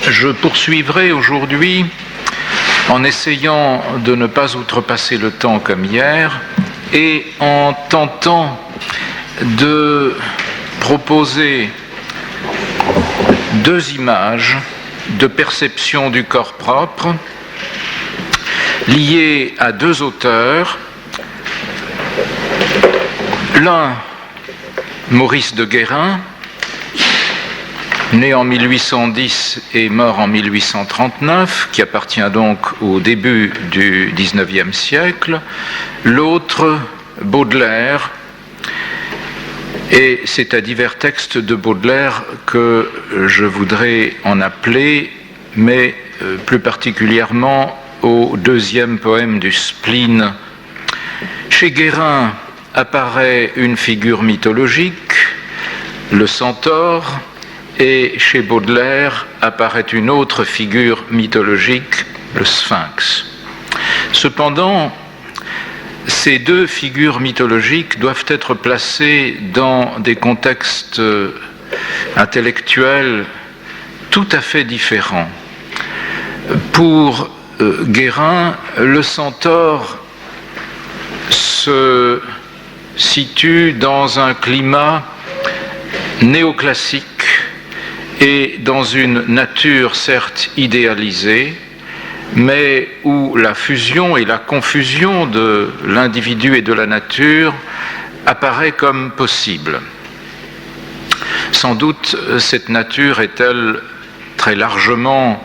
Je poursuivrai aujourd'hui en essayant de ne pas outrepasser le temps comme hier et en tentant de proposer deux images de perception du corps propre liées à deux auteurs. L'un, Maurice de Guérin, né en 1810 et mort en 1839, qui appartient donc au début du XIXe siècle. L'autre, Baudelaire, et c'est à divers textes de Baudelaire que je voudrais en appeler, mais plus particulièrement au deuxième poème du Spleen. Chez Guérin apparaît une figure mythologique, le centaure, et chez Baudelaire apparaît une autre figure mythologique, le sphinx. Cependant, ces deux figures mythologiques doivent être placées dans des contextes intellectuels tout à fait différents. Pour Guérin, le centaure se situe dans un climat néoclassique et dans une nature certes idéalisée, mais où la fusion et la confusion de l'individu et de la nature apparaît comme possible. Sans doute, cette nature est-elle très largement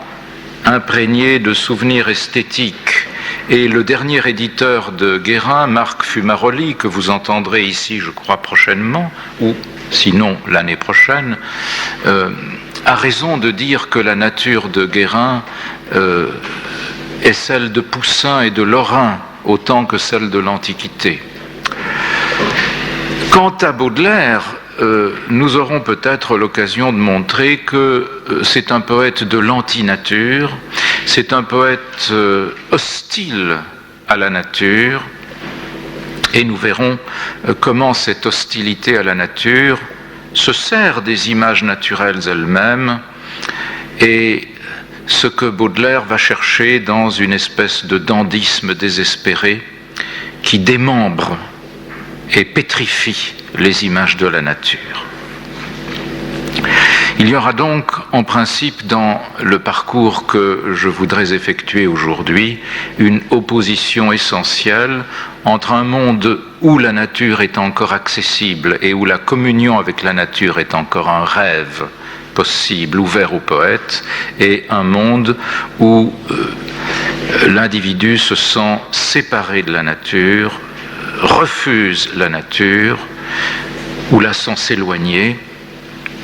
imprégnée de souvenirs esthétiques. Et le dernier éditeur de Guérin, Marc Fumaroli, que vous entendrez ici, je crois, prochainement, ou sinon l'année prochaine, a raison de dire que la nature de Guérin est celle de Poussin et de Lorrain, autant que celle de l'Antiquité. Quant à Baudelaire, nous aurons peut-être l'occasion de montrer que c'est un poète de l'antinature, c'est un poète hostile à la nature, et nous verrons comment cette hostilité à la nature se sert des images naturelles elles-mêmes et ce que Baudelaire va chercher dans une espèce de dandysme désespéré qui démembre et pétrifie les images de la nature. Il y aura donc en principe dans le parcours que je voudrais effectuer aujourd'hui une opposition essentielle entre un monde où la nature est encore accessible et où la communion avec la nature est encore un rêve possible, ouvert au poète, et un monde où l'individu se sent séparé de la nature, refuse la nature, ou la sent s'éloigner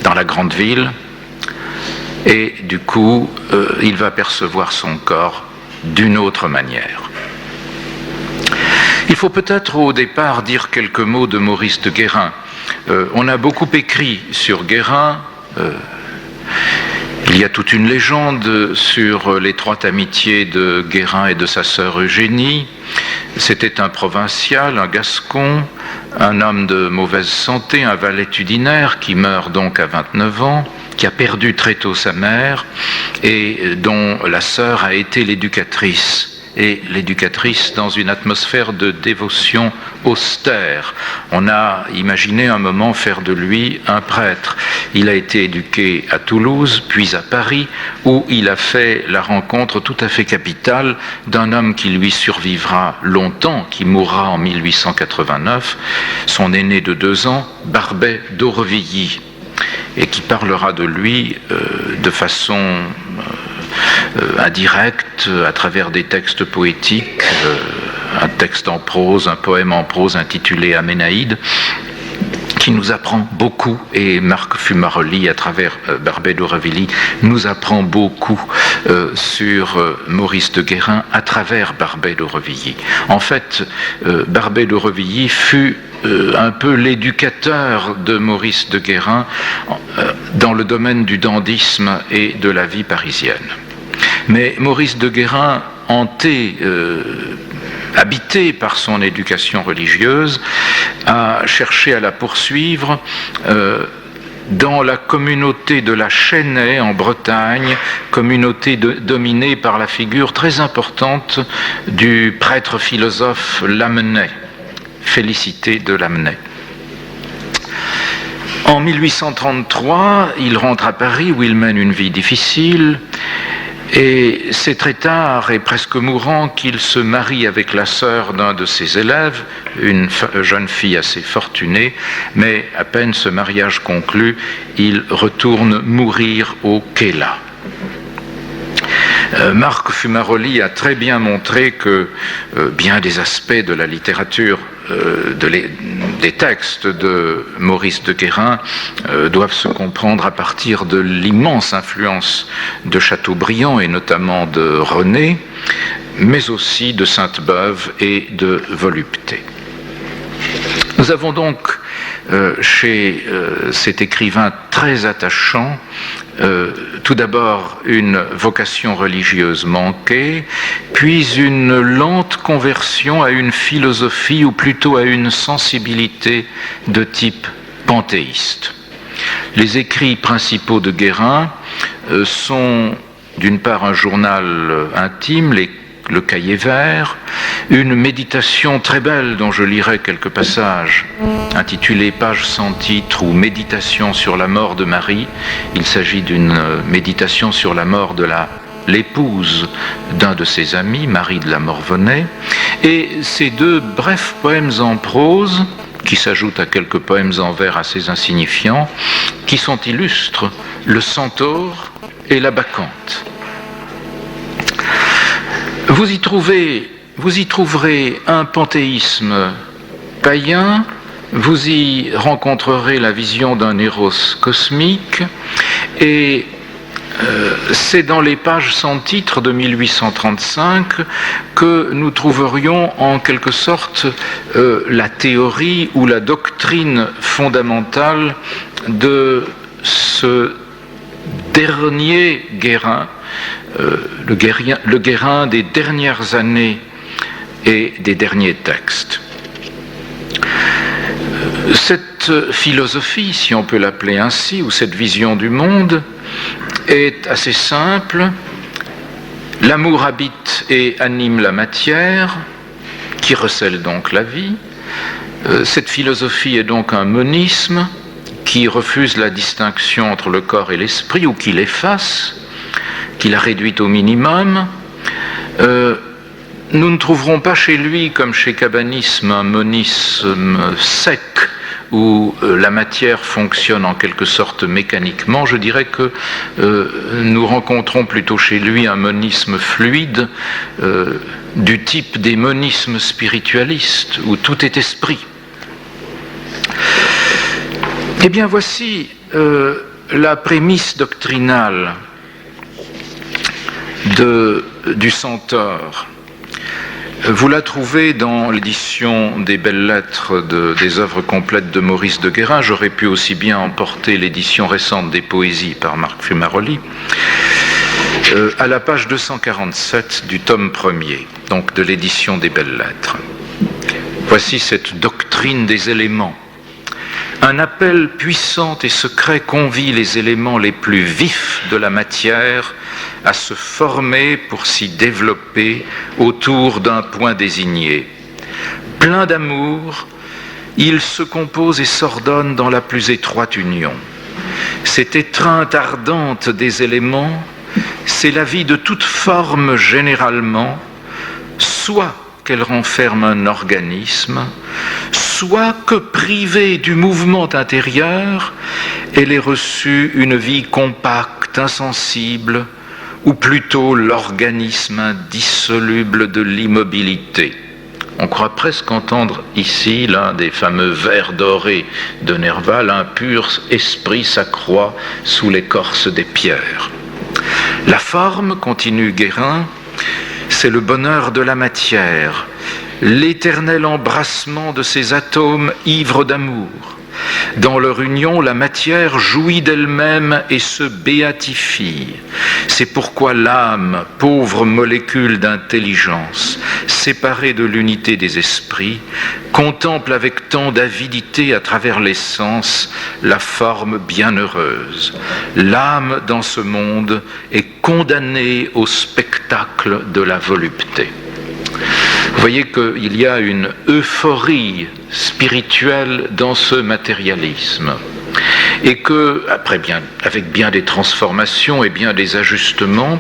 dans la grande ville, et du coup, il va percevoir son corps d'une autre manière. Il faut peut-être au départ dire quelques mots de Maurice de Guérin. On a beaucoup écrit sur Guérin. Il y a toute une légende sur l'étroite amitié de Guérin et de sa sœur Eugénie. C'était un provincial, un gascon, un homme de mauvaise santé, un valétudinaire qui meurt donc à 29 ans, qui a perdu très tôt sa mère et dont la sœur a été l'éducatrice. Et l'éducatrice dans une atmosphère de dévotion austère. On a imaginé un moment faire de lui un prêtre. Il a été éduqué à Toulouse, puis à Paris, où il a fait la rencontre tout à fait capitale d'un homme qui lui survivra longtemps, qui mourra en 1889, son aîné de 2 ans, Barbet d'Aurevilly, et qui parlera de lui de façon indirect, à travers des textes poétiques, un texte en prose, un poème en prose intitulé Aménaïde, qui nous apprend beaucoup, et Marc Fumaroli, à travers Barbet d'Aurevilly, nous apprend beaucoup sur Maurice de Guérin à travers Barbet d'Aurevilly. En fait, Barbet d'Aurevilly fut un peu l'éducateur de Maurice de Guérin dans le domaine du dandysme et de la vie parisienne. Mais Maurice de Guérin, habité par son éducation religieuse, a cherché à la poursuivre dans la communauté de la Chênaie en Bretagne, communauté dominée par la figure très importante du prêtre philosophe Lamennais, Félicité de Lamennais. En 1833, il rentre à Paris où il mène une vie difficile et c'est très tard et presque mourant qu'il se marie avec la sœur d'un de ses élèves, une jeune fille assez fortunée, mais à peine ce mariage conclu, il retourne mourir au Queylas. Marc Fumaroli a très bien montré que bien des aspects de la littérature, des textes de Maurice de Guérin doivent se comprendre à partir de l'immense influence de Chateaubriand et notamment de René, mais aussi de Sainte-Beuve et de Volupté. Nous avons donc chez cet écrivain très attachant tout d'abord une vocation religieuse manquée, puis une lente conversion à une philosophie ou plutôt à une sensibilité de type panthéiste. Les écrits principaux de Guérin sont d'une part un journal intime, le Cahier vert, une méditation très belle dont je lirai quelques passages, intitulée Page sans titre ou Méditation sur la mort de Marie. Il s'agit d'une méditation sur la mort de l'épouse d'un de ses amis, Marie de la Morvenay, et ces deux brefs poèmes en prose, qui s'ajoutent à quelques poèmes en vers assez insignifiants, qui sont illustres, le Centaure et la Bacchante. Vous y trouverez un panthéisme païen, vous y rencontrerez la vision d'un Éros cosmique, et c'est dans les pages sans titre de 1835 que nous trouverions en quelque sorte la théorie ou la doctrine fondamentale de ce dernier Guérin, le Guérin des dernières années et des derniers textes. Cette philosophie, si on peut l'appeler ainsi, ou cette vision du monde, est assez simple. L'amour habite et anime la matière, qui recèle donc la vie. Cette philosophie est donc un monisme qui refuse la distinction entre le corps et l'esprit, ou qui l'efface, qui la réduit au minimum. Nous ne trouverons pas chez lui, comme chez Cabanisme, un monisme sec, où la matière fonctionne en quelque sorte mécaniquement. Je dirais que nous rencontrons plutôt chez lui un monisme fluide, du type des monismes spiritualistes, où tout est esprit. Eh bien, voici la prémisse doctrinale du Centaure. Vous la trouvez dans l'édition des belles lettres des œuvres complètes de Maurice de Guérin. J'aurais pu aussi bien emporter l'édition récente des poésies par Marc Fumaroli, à la page 247 du tome 1er, donc de l'édition des belles lettres. Voici cette doctrine des éléments. Un appel puissant et secret convie les éléments les plus vifs de la matière à se former pour s'y développer autour d'un point désigné. Plein d'amour, il se compose et s'ordonne dans la plus étroite union. Cette étreinte ardente des éléments, c'est la vie de toute forme généralement, soit qu'elle renferme un organisme, soit que privée du mouvement intérieur, elle ait reçu une vie compacte, insensible, ou plutôt l'organisme indissoluble de l'immobilité. On croit presque entendre ici l'un des fameux vers dorés de Nerval, un pur esprit s'accroît sous l'écorce des pierres. La forme, continue Guérin, c'est le bonheur de la matière, l'éternel embrassement de ces atomes ivres d'amour. Dans leur union, la matière jouit d'elle-même et se béatifie. C'est pourquoi l'âme, pauvre molécule d'intelligence, séparée de l'unité des esprits, contemple avec tant d'avidité à travers les sens la forme bienheureuse. L'âme dans ce monde est condamnée au spectacle de la volupté. Vous voyez qu'il y a une euphorie spirituelle dans ce matérialisme et que, avec bien des transformations et bien des ajustements,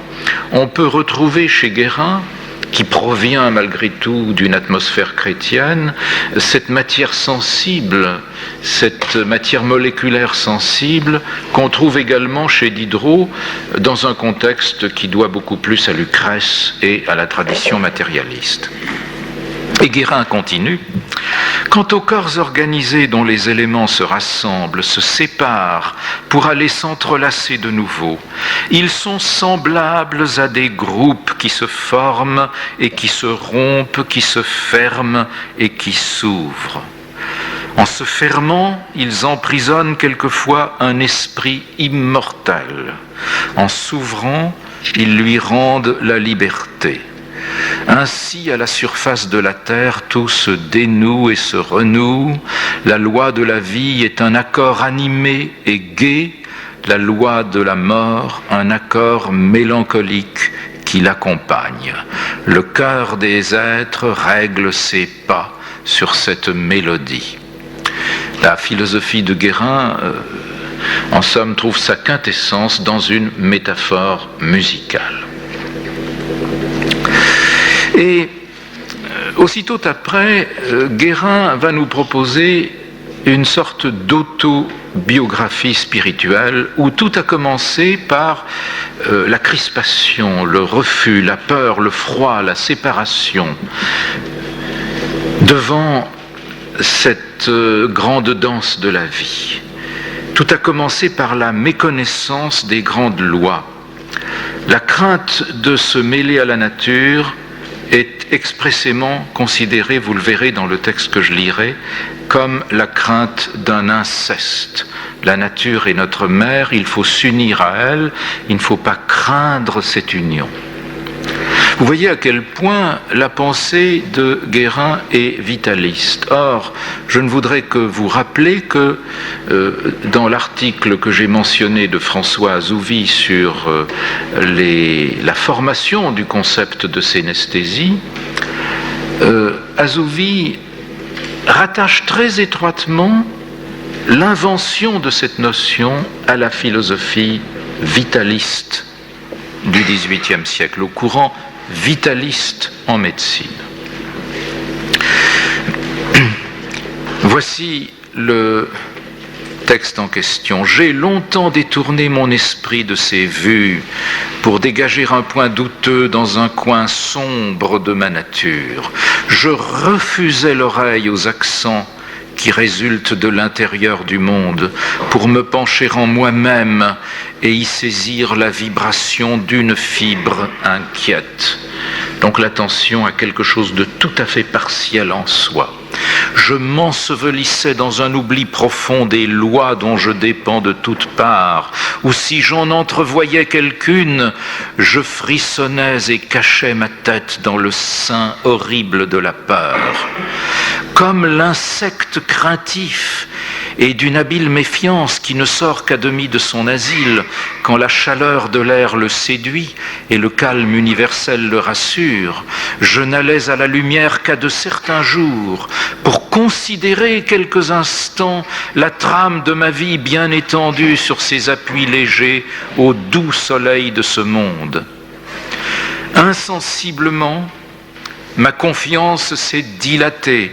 on peut retrouver chez Guérin, qui provient malgré tout d'une atmosphère chrétienne, cette matière sensible, cette matière moléculaire sensible qu'on trouve également chez Diderot dans un contexte qui doit beaucoup plus à Lucrèce et à la tradition matérialiste. Et Guérin continue. Quant aux corps organisés dont les éléments se rassemblent, se séparent pour aller s'entrelacer de nouveau, ils sont semblables à des groupes qui se forment et qui se rompent, qui se ferment et qui s'ouvrent. En se fermant, ils emprisonnent quelquefois un esprit immortel. En s'ouvrant, ils lui rendent la liberté. Ainsi, à la surface de la terre, tout se dénoue et se renoue. La loi de la vie est un accord animé et gai, la loi de la mort, un accord mélancolique qui l'accompagne. Le cœur des êtres règle ses pas sur cette mélodie. La philosophie de Guérin, en somme, trouve sa quintessence dans une métaphore musicale. Et aussitôt après, Guérin va nous proposer une sorte d'autobiographie spirituelle où tout a commencé par la crispation, le refus, la peur, le froid, la séparation devant cette grande danse de la vie. Tout a commencé par la méconnaissance des grandes lois. La crainte de se mêler à la nature est expressément considérée, vous le verrez dans le texte que je lirai, comme la crainte d'un inceste. La nature est notre mère, il faut s'unir à elle, il ne faut pas craindre cette union. Vous voyez à quel point la pensée de Guérin est vitaliste. Or, je ne voudrais que vous rappeler que dans l'article que j'ai mentionné de François Azouvi sur la formation du concept de synesthésie, Azouvi rattache très étroitement l'invention de cette notion à la philosophie vitaliste du XVIIIe siècle, au courant vitaliste en médecine. Voici le texte en question. J'ai longtemps détourné mon esprit de ces vues pour dégager un point douteux dans un coin sombre de ma nature. Je refusais l'oreille aux accents qui résultent de l'intérieur du monde pour me pencher en moi-même et y saisir la vibration d'une fibre inquiète. Donc l'attention à quelque chose de tout à fait partiel en soi. Je m'ensevelissais dans un oubli profond des lois dont je dépends de toutes parts, ou si j'en entrevoyais quelqu'une, je frissonnais et cachais ma tête dans le sein horrible de la peur. Comme l'insecte craintif et d'une habile méfiance qui ne sort qu'à demi de son asile quand la chaleur de l'air le séduit et le calme universel le rassure, je n'allais à la lumière qu'à de certains jours pour considérer quelques instants la trame de ma vie bien étendue sur ses appuis légers au doux soleil de ce monde. Insensiblement, ma confiance s'est dilatée.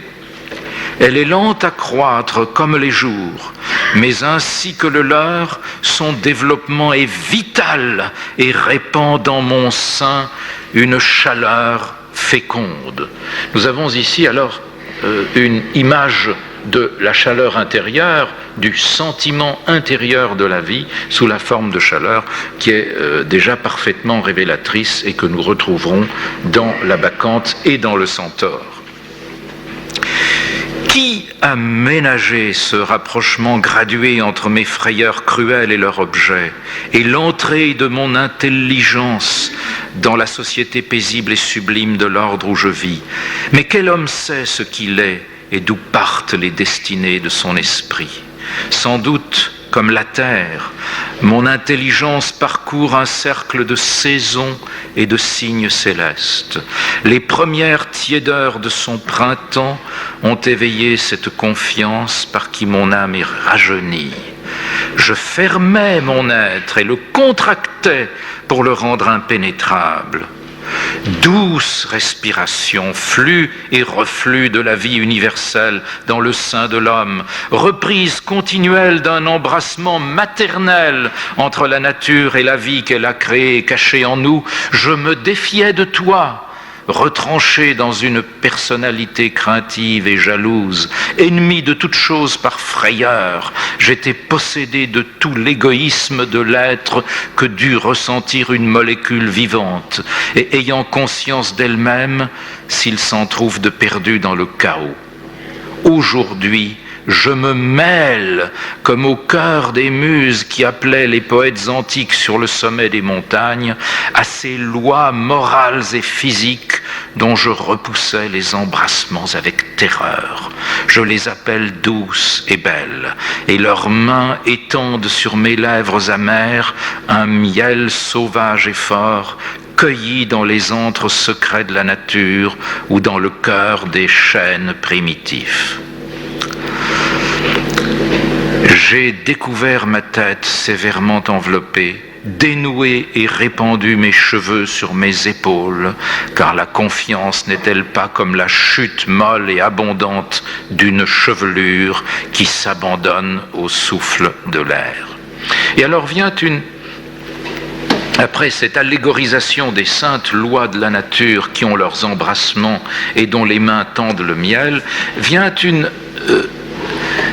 Elle est lente à croître comme les jours, mais ainsi que le leur, son développement est vital et répand dans mon sein une chaleur féconde. Nous avons ici alors une image de la chaleur intérieure, du sentiment intérieur de la vie sous la forme de chaleur qui est déjà parfaitement révélatrice et que nous retrouverons dans la Bacchante et dans le Centaure. Qui a ménagé ce rapprochement gradué entre mes frayeurs cruelles et leur objet, et l'entrée de mon intelligence dans la société paisible et sublime de l'ordre où je vis? Mais quel homme sait ce qu'il est et d'où partent les destinées de son esprit? Sans doute, comme la terre, mon intelligence parcourt un cercle de saisons et de signes célestes. Les premières tiédeurs de son printemps ont éveillé cette confiance par qui mon âme est rajeunie. Je fermais mon être et le contractais pour le rendre impénétrable. Douce respiration, flux et reflux de la vie universelle dans le sein de l'homme, reprise continuelle d'un embrassement maternel entre la nature et la vie qu'elle a créée et cachée en nous, je me défiais de toi, retranché dans une personnalité craintive et jalouse, ennemi de toute chose par frayeur, j'étais possédé de tout l'égoïsme de l'être que dut ressentir une molécule vivante, et ayant conscience d'elle-même s'il s'en trouve de perdu dans le chaos. Aujourd'hui, je me mêle, comme au cœur des muses qui appelaient les poètes antiques sur le sommet des montagnes, à ces lois morales et physiques dont je repoussais les embrassements avec terreur. Je les appelle douces et belles, et leurs mains étendent sur mes lèvres amères un miel sauvage et fort, cueilli dans les antres secrets de la nature ou dans le cœur des chênes primitifs. J'ai découvert ma tête sévèrement enveloppée, dénoué et répandu mes cheveux sur mes épaules, car la confiance n'est-elle pas comme la chute molle et abondante d'une chevelure qui s'abandonne au souffle de l'air. Et alors vient après cette allégorisation des saintes lois de la nature qui ont leurs embrassements et dont les mains tendent le miel, vient une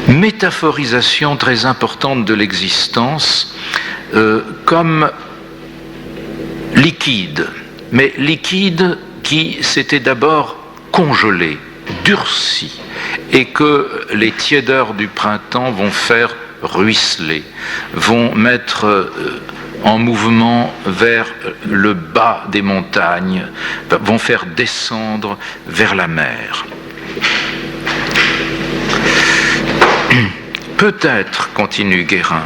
métaphorisation très importante de l'existence comme liquide, mais liquide qui s'était d'abord congelé, durci, et que les tiédeurs du printemps vont faire ruisseler, vont mettre en mouvement vers le bas des montagnes, vont faire descendre vers la mer. Peut-être, continue Guérin,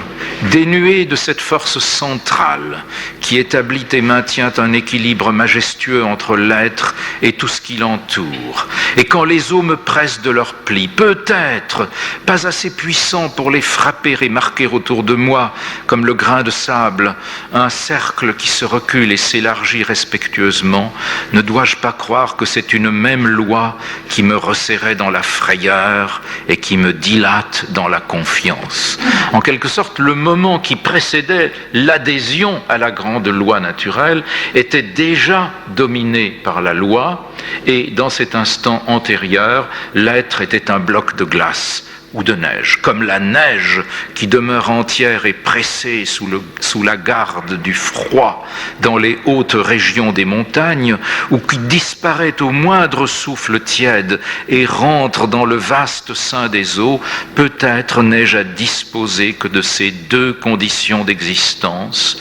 dénué de cette force centrale qui établit et maintient un équilibre majestueux entre l'être et tout ce qui l'entoure. Et quand les eaux me pressent de leurs plis, peut-être pas assez puissant pour les frapper et marquer autour de moi, comme le grain de sable, un cercle qui se recule et s'élargit respectueusement, ne dois-je pas croire que c'est une même loi qui me resserrait dans la frayeur et qui me dilate dans la confiance. En quelque sorte, le moment qui précédait l'adhésion à la grande loi naturelle était déjà dominé par la loi, et dans cet instant antérieur, l'être était un bloc de glace ou de neige, comme la neige qui demeure entière et pressée sous la garde du froid dans les hautes régions des montagnes, ou qui disparaît au moindre souffle tiède et rentre dans le vaste sein des eaux. Peut-être n'ai-je à disposer que de ces deux conditions d'existence,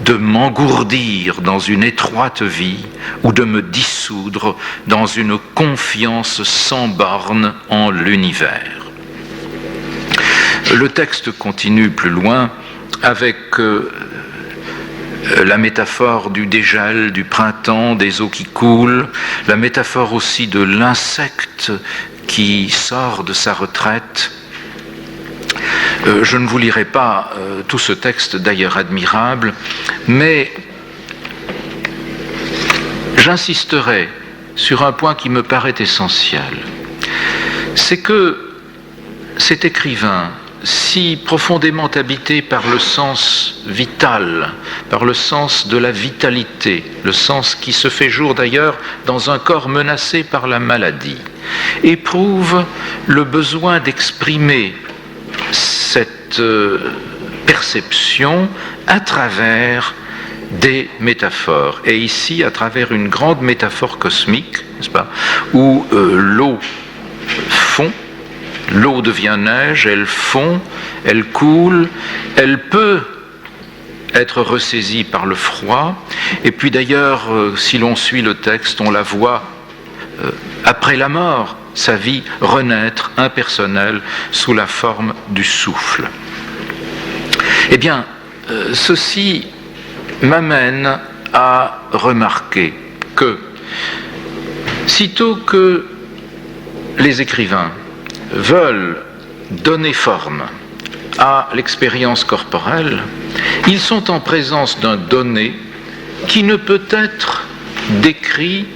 de m'engourdir dans une étroite vie ou de me dissoudre dans une confiance sans borne en l'univers. Le texte continue plus loin avec la métaphore du dégel, du printemps, des eaux qui coulent, la métaphore aussi de l'insecte qui sort de sa retraite. Je ne vous lirai pas tout ce texte, d'ailleurs admirable, mais j'insisterai sur un point qui me paraît essentiel. C'est que cet écrivain, si profondément habité par le sens vital, par le sens de la vitalité, le sens qui se fait jour d'ailleurs dans un corps menacé par la maladie, éprouve le besoin d'exprimer cette perception à travers des métaphores. Et ici, à travers une grande métaphore cosmique, n'est-ce pas, où l'eau fond L'eau devient neige, elle fond, elle coule, elle peut être ressaisie par le froid. Et puis d'ailleurs, si l'on suit le texte, on la voit après la mort, sa vie renaître impersonnelle sous la forme du souffle. Eh bien, ceci m'amène à remarquer que, sitôt que les écrivains veulent donner forme à l'expérience corporelle, ils sont en présence d'un donné qui ne peut être décrit,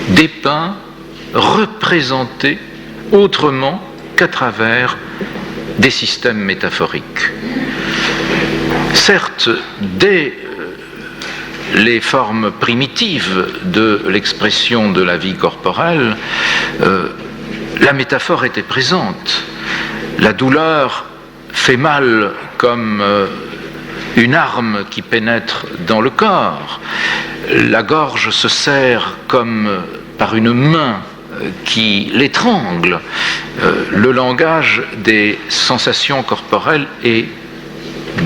dépeint, représenté autrement qu'à travers des systèmes métaphoriques. Certes, dès les formes primitives de l'expression de la vie corporelle, la métaphore était présente. La douleur fait mal comme une arme qui pénètre dans le corps. La gorge se serre comme par une main qui l'étrangle. Le langage des sensations corporelles est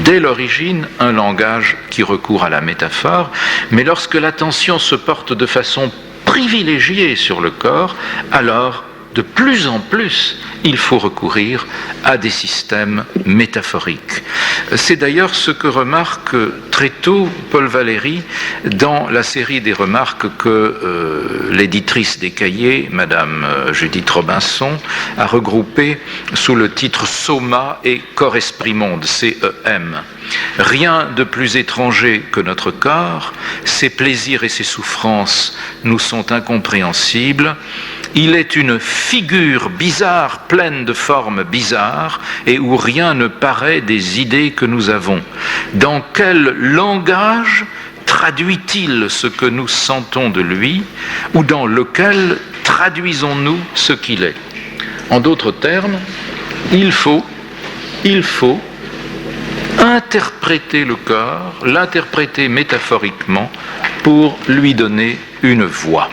dès l'origine un langage qui recourt à la métaphore, mais lorsque l'attention se porte de façon privilégiée sur le corps, alors de plus en plus il faut recourir à des systèmes métaphoriques. C'est d'ailleurs ce que remarque très tôt Paul Valéry dans la série des remarques que l'éditrice des cahiers, Madame Judith Robinson, a regroupées sous le titre Soma et Corps-Esprit-Monde, CEM. Rien de plus étranger que notre corps, ses plaisirs et ses souffrances nous sont incompréhensibles. Il est une figure bizarre, pleine de formes bizarres, et où rien ne paraît des idées que nous avons. Dans quel langage traduit-il ce que nous sentons de lui, ou dans lequel traduisons-nous ce qu'il est? En d'autres termes, il faut interpréter le corps, l'interpréter métaphoriquement pour lui donner une voix.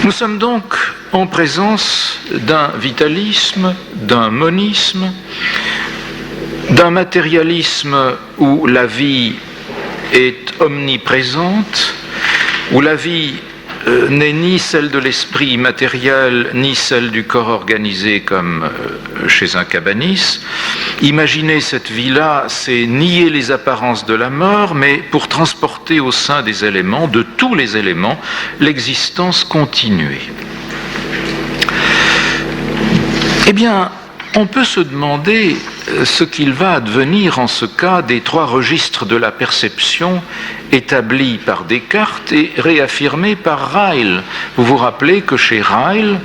Nous sommes donc en présence d'un vitalisme, d'un monisme, d'un matérialisme où la vie est omniprésente, où la vie n'est ni celle de l'esprit matériel, ni celle du corps organisé comme chez un cabanis. Imaginer cette vie-là, c'est nier les apparences de la mort, mais pour transporter au sein des éléments, de tous les éléments, l'existence continuée. Eh bien, on peut se demander ce qu'il va advenir en ce cas des trois registres de la perception établis par Descartes et réaffirmés par Ryle. Vous vous rappelez que chez Ryle,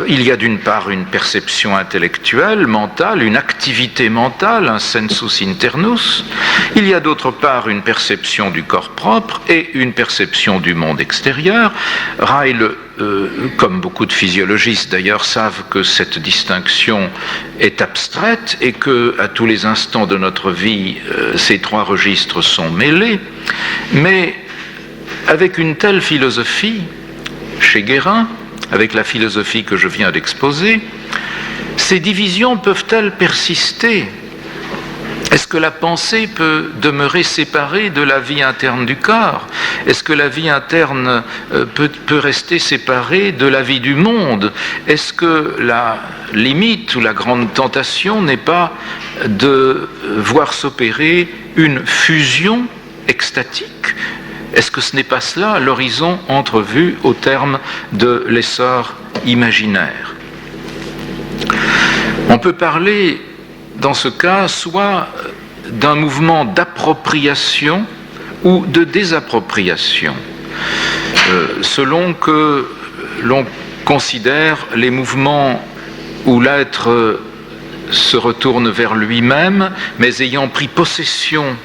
il y a d'une part une perception intellectuelle, mentale, une activité mentale, un sensus internus. Il y a d'autre part une perception du corps propre et une perception du monde extérieur. Ryle, comme beaucoup de physiologistes d'ailleurs, savent que cette distinction est abstraite et que à tous les instants de notre vie, ces trois registres sont mêlés. Mais avec une telle philosophie, chez Guérin, avec la philosophie que je viens d'exposer, ces divisions peuvent-elles persister? Est-ce que la pensée peut demeurer séparée de la vie interne du corps? Est-ce que la vie interne peut rester séparée de la vie du monde? Est-ce que la limite ou la grande tentation n'est pas de voir s'opérer une fusion extatique? Est-ce que ce n'est pas cela l'horizon entrevu au terme de l'essor imaginaire? On peut parler dans ce cas soit d'un mouvement d'appropriation ou de désappropriation, selon que l'on considère les mouvements où l'être se retourne vers lui-même, mais ayant pris possession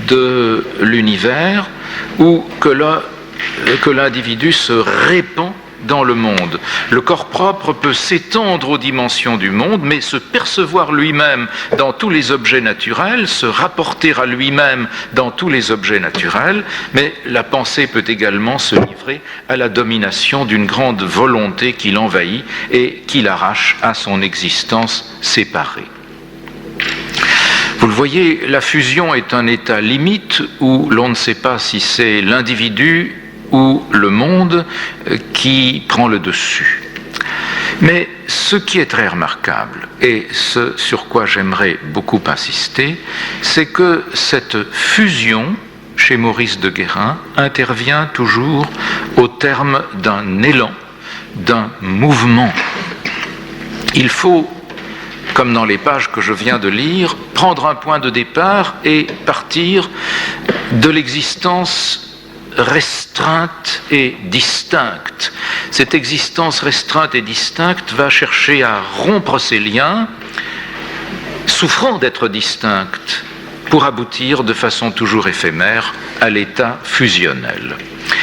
de l'univers, ou que l'individu se répand dans le monde. Le corps propre peut s'étendre aux dimensions du monde, mais se percevoir lui-même dans tous les objets naturels, se rapporter à lui-même dans tous les objets naturels, mais la pensée peut également se livrer à la domination d'une grande volonté qui l'envahit et qui l'arrache à son existence séparée. Vous le voyez, la fusion est un état limite où l'on ne sait pas si c'est l'individu ou le monde qui prend le dessus. Mais ce qui est très remarquable, et ce sur quoi j'aimerais beaucoup insister, c'est que cette fusion, chez Maurice de Guérin, intervient toujours au terme d'un élan, d'un mouvement. Il faut, comme dans les pages que je viens de lire, prendre un point de départ et partir de l'existence restreinte et distincte. Cette existence restreinte et distincte va chercher à rompre ses liens, souffrant d'être distincte, pour aboutir de façon toujours éphémère à l'état fusionnel.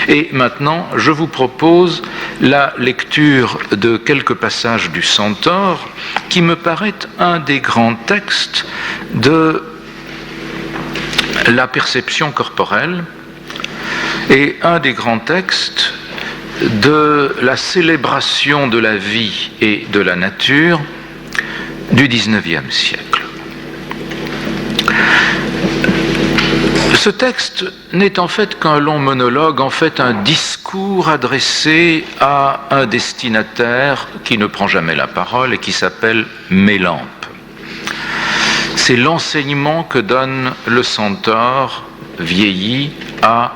Et maintenant, je vous propose la lecture de quelques passages du Centaure, qui me paraît un des grands textes de la perception corporelle et un des grands textes de la célébration de la vie et de la nature du XIXe siècle. Ce texte n'est en fait qu'un long monologue, en fait un discours adressé à un destinataire qui ne prend jamais la parole et qui s'appelle Mélampe. C'est l'enseignement que donne le Centaure vieilli à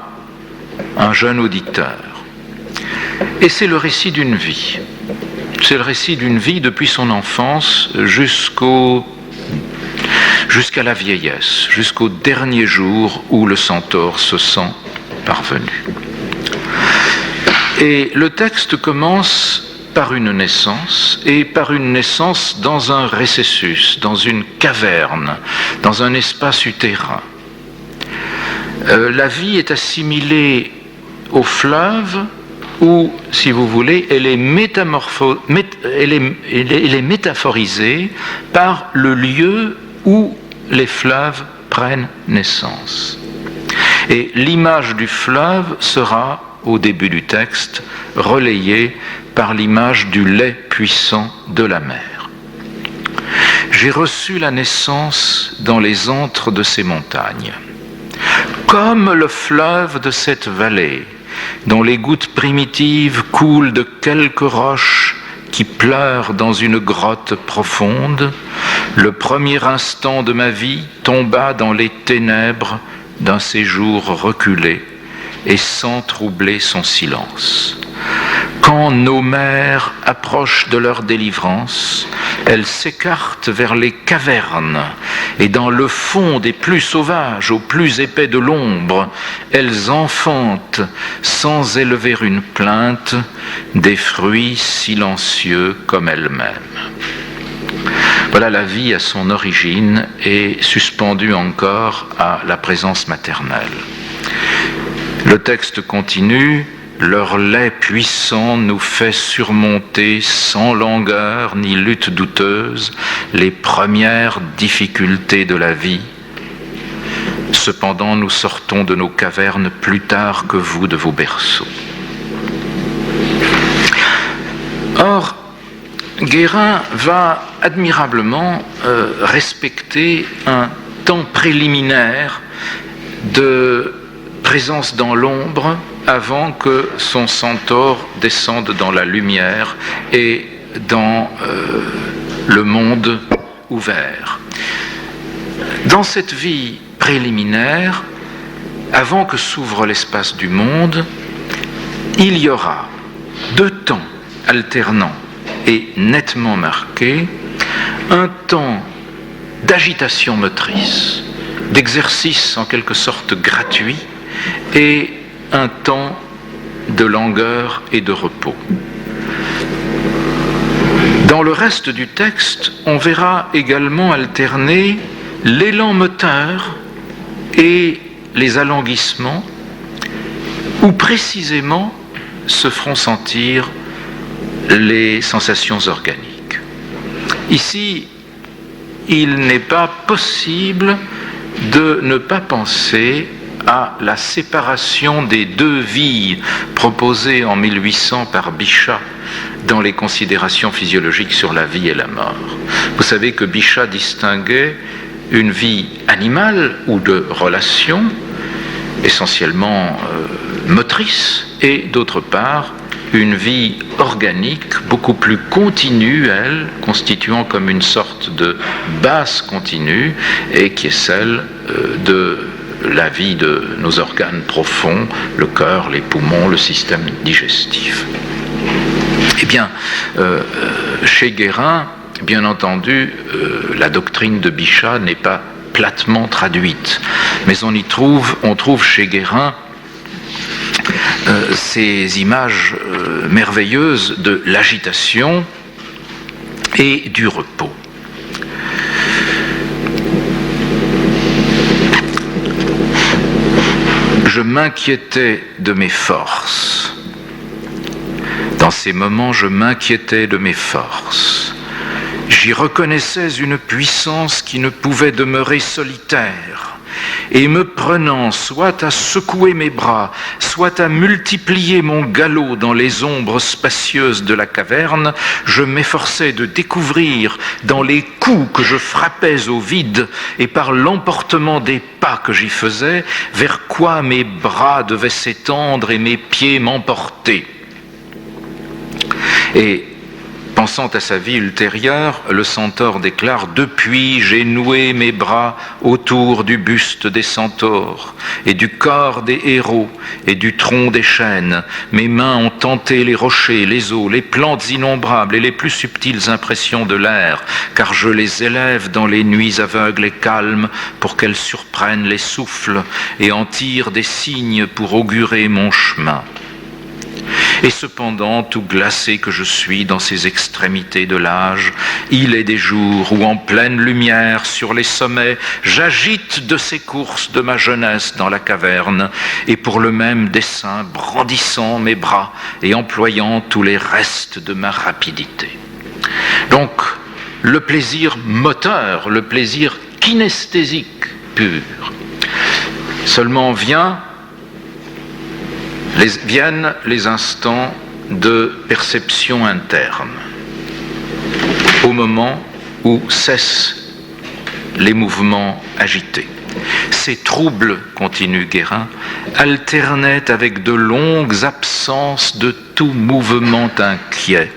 un jeune auditeur. Et c'est le récit d'une vie. C'est le récit d'une vie depuis son enfance jusqu'à la vieillesse, jusqu'au dernier jour où le Centaure se sent parvenu. Et le texte commence par une naissance, et par une naissance dans un récessus, dans une caverne, dans un espace utérin. La vie est assimilée au fleuve où, si vous voulez, elle est métaphorisée par le lieu où les fleuves prennent naissance. Et l'image du fleuve sera, au début du texte, relayée par l'image du lait puissant de la mer. J'ai reçu la naissance dans les antres de ces montagnes. Comme le fleuve de cette vallée, dont les gouttes primitives coulent de quelques roches qui pleurent dans une grotte profonde, le premier instant de ma vie tomba dans les ténèbres d'un séjour reculé et sans troubler son silence. Quand nos mères approchent de leur délivrance, elles s'écartent vers les cavernes et dans le fond des plus sauvages, au plus épais de l'ombre, elles enfantent, sans élever une plainte, des fruits silencieux comme elles-mêmes. Voilà la vie à son origine et suspendue encore à la présence maternelle. Le texte continue. Leur lait puissant nous fait surmonter sans langueur ni lutte douteuse les premières difficultés de la vie. Cependant, nous sortons de nos cavernes plus tard que vous de vos berceaux. Or, Guérin va admirablement respecter un temps préliminaire de présence dans l'ombre avant que son centaure descende dans la lumière et dans le monde ouvert. Dans cette vie préliminaire, avant que s'ouvre l'espace du monde, il y aura 2 temps alternants et nettement marqués, un temps d'agitation motrice, d'exercice en quelque sorte gratuit, et un temps de langueur et de repos. Dans le reste du texte, on verra également alterner l'élan moteur et les alanguissements, où précisément se feront sentir les sensations organiques. Ici, il n'est pas possible de ne pas penser à la séparation des deux vies proposées en 1800 par Bichat dans les considérations physiologiques sur la vie et la mort. Vous savez que Bichat distinguait une vie animale ou de relation, essentiellement motrice, et d'autre part une vie organique beaucoup plus continue, elle, constituant comme une sorte de base continue, et qui est celle de la vie de nos organes profonds, le cœur, les poumons, le système digestif. Eh bien, chez Guérin, bien entendu, la doctrine de Bichat n'est pas platement traduite, mais on trouve chez Guérin ces images merveilleuses de l'agitation et du repos. Je m'inquiétais de mes forces. Dans ces moments, je m'inquiétais de mes forces. J'y reconnaissais une puissance qui ne pouvait demeurer solitaire, et me prenant soit à secouer mes bras, soit à multiplier mon galop dans les ombres spacieuses de la caverne, je m'efforçais de découvrir dans les coups que je frappais au vide et par l'emportement des pas que j'y faisais, vers quoi mes bras devaient s'étendre et mes pieds m'emporter. Et pensant à sa vie ultérieure, le centaure déclare « Depuis, j'ai noué mes bras autour du buste des centaures et du corps des héros et du tronc des chênes. Mes mains ont tenté les rochers, les eaux, les plantes innombrables et les plus subtiles impressions de l'air, car je les élève dans les nuits aveugles et calmes pour qu'elles surprennent les souffles et en tirent des signes pour augurer mon chemin. » Et cependant, tout glacé que je suis dans ces extrémités de l'âge, il est des jours où en pleine lumière, sur les sommets, j'agite de ces courses de ma jeunesse dans la caverne, et pour le même dessein, brandissant mes bras et employant tous les restes de ma rapidité. Donc, le plaisir moteur, le plaisir kinesthésique pur, seulement viennent les instants de perception interne, au moment où cessent les mouvements agités. Ces troubles, continue Guérin, alternaient avec de longues absences de tout mouvement inquiet.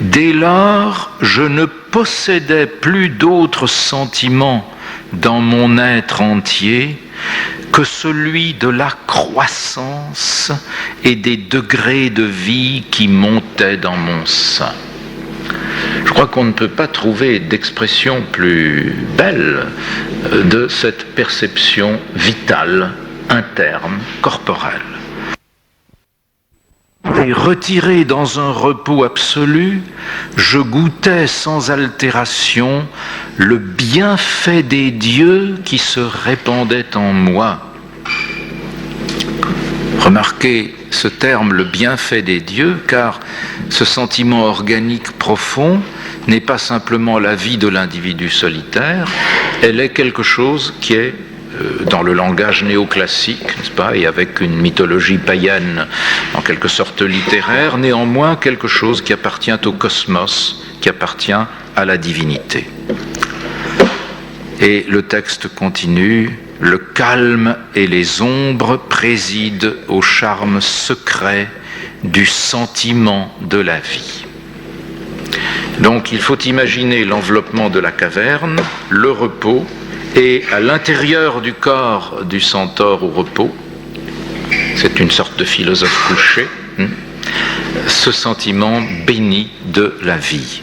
Dès lors, je ne possédais plus d'autres sentiments dans mon être entier que celui de la croissance et des degrés de vie qui montaient dans mon sein. Je crois qu'on ne peut pas trouver d'expression plus belle de cette perception vitale, interne, corporelle. Et retiré dans un repos absolu, je goûtais sans altération le bienfait des dieux qui se répandait en moi. Remarquez ce terme, le bienfait des dieux, car ce sentiment organique profond n'est pas simplement la vie de l'individu solitaire, elle est quelque chose qui est dans le langage néoclassique, n'est-ce pas, et avec une mythologie païenne en quelque sorte littéraire, néanmoins quelque chose qui appartient au cosmos, qui appartient à la divinité. Et le texte continue, le calme et les ombres président au charme secret du sentiment de la vie. Donc il faut imaginer l'enveloppement de la caverne, le repos, et à l'intérieur du corps du centaure au repos, c'est une sorte de philosophe couché, ce sentiment béni de la vie.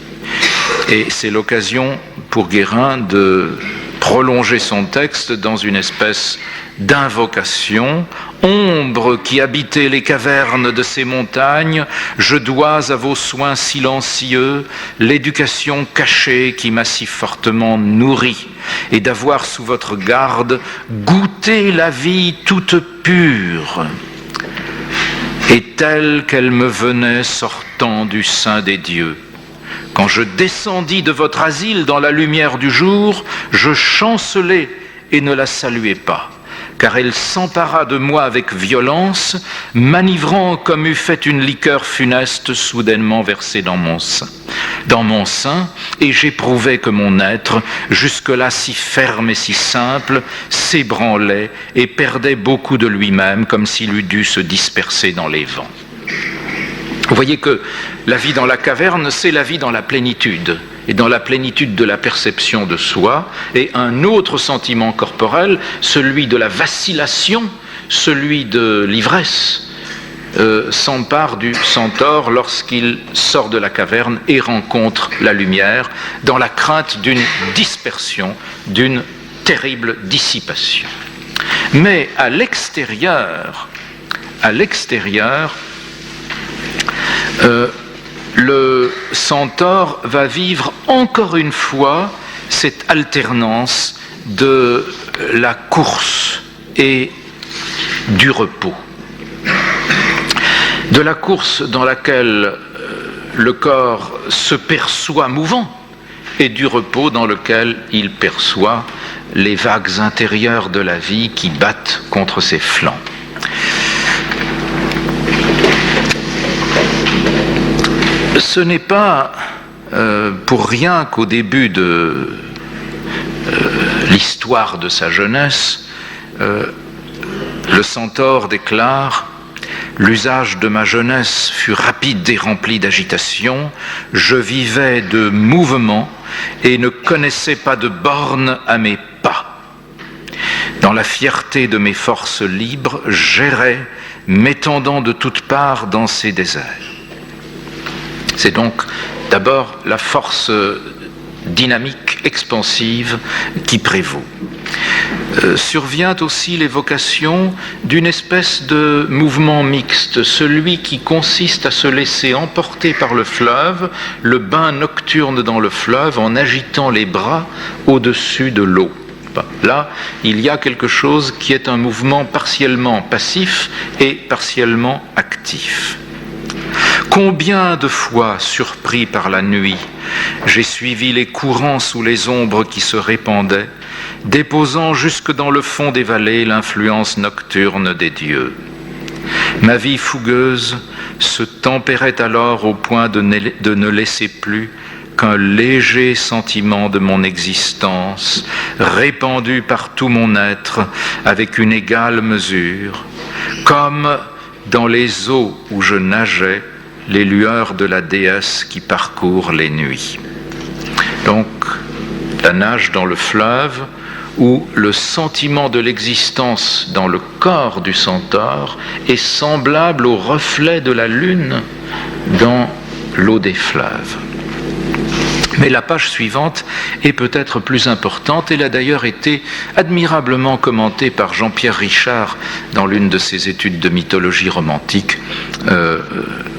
Et c'est l'occasion pour Guérin de prolonger son texte dans une espèce d'invocation. Ombre qui habitez les cavernes de ces montagnes, je dois à vos soins silencieux l'éducation cachée qui m'a si fortement nourri, et d'avoir sous votre garde goûté la vie toute pure, et telle qu'elle me venait sortir sortant du sein des dieux. Quand je descendis de votre asile dans la lumière du jour, je chancelai et ne la saluai pas, car elle s'empara de moi avec violence, m'enivrant comme eût fait une liqueur funeste soudainement versée dans mon sein, et j'éprouvais que mon être, jusque-là si ferme et si simple, s'ébranlait et perdait beaucoup de lui-même, comme s'il eût dû se disperser dans les vents. Vous voyez que la vie dans la caverne, c'est la vie dans la plénitude, et dans la plénitude de la perception de soi, et un autre sentiment corporel, celui de la vacillation, celui de l'ivresse, s'empare du centaure lorsqu'il sort de la caverne et rencontre la lumière, dans la crainte d'une dispersion, d'une terrible dissipation. Mais à l'extérieur, le centaure va vivre encore une fois cette alternance de la course et du repos. De la course dans laquelle le corps se perçoit mouvant et du repos dans lequel il perçoit les vagues intérieures de la vie qui battent contre ses flancs. Ce n'est pas pour rien qu'au début de l'histoire de sa jeunesse, le centaure déclare « L'usage de ma jeunesse fut rapide et rempli d'agitation, je vivais de mouvement et ne connaissais pas de borne à mes pas. Dans la fierté de mes forces libres, j'errais, m'étendant de toutes parts dans ces déserts. » C'est donc d'abord la force dynamique, expansive qui prévaut. Survient aussi l'évocation d'une espèce de mouvement mixte, celui qui consiste à se laisser emporter par le fleuve, le bain nocturne dans le fleuve en agitant les bras au-dessus de l'eau. Là, il y a quelque chose qui est un mouvement partiellement passif et partiellement actif. Combien de fois, surpris par la nuit, j'ai suivi les courants sous les ombres qui se répandaient, déposant jusque dans le fond des vallées l'influence nocturne des dieux. Ma vie fougueuse se tempérait alors au point de ne laisser plus qu'un léger sentiment de mon existence, répandu par tout mon être avec une égale mesure, comme dans les eaux où je nageais, les lueurs de la déesse qui parcourent les nuits. Donc, la nage dans le fleuve, où le sentiment de l'existence dans le corps du centaure est semblable au reflet de la lune dans l'eau des fleuves. Mais la page suivante est peut-être plus importante. Elle a d'ailleurs été admirablement commentée par Jean-Pierre Richard dans l'une de ses études de mythologie romantique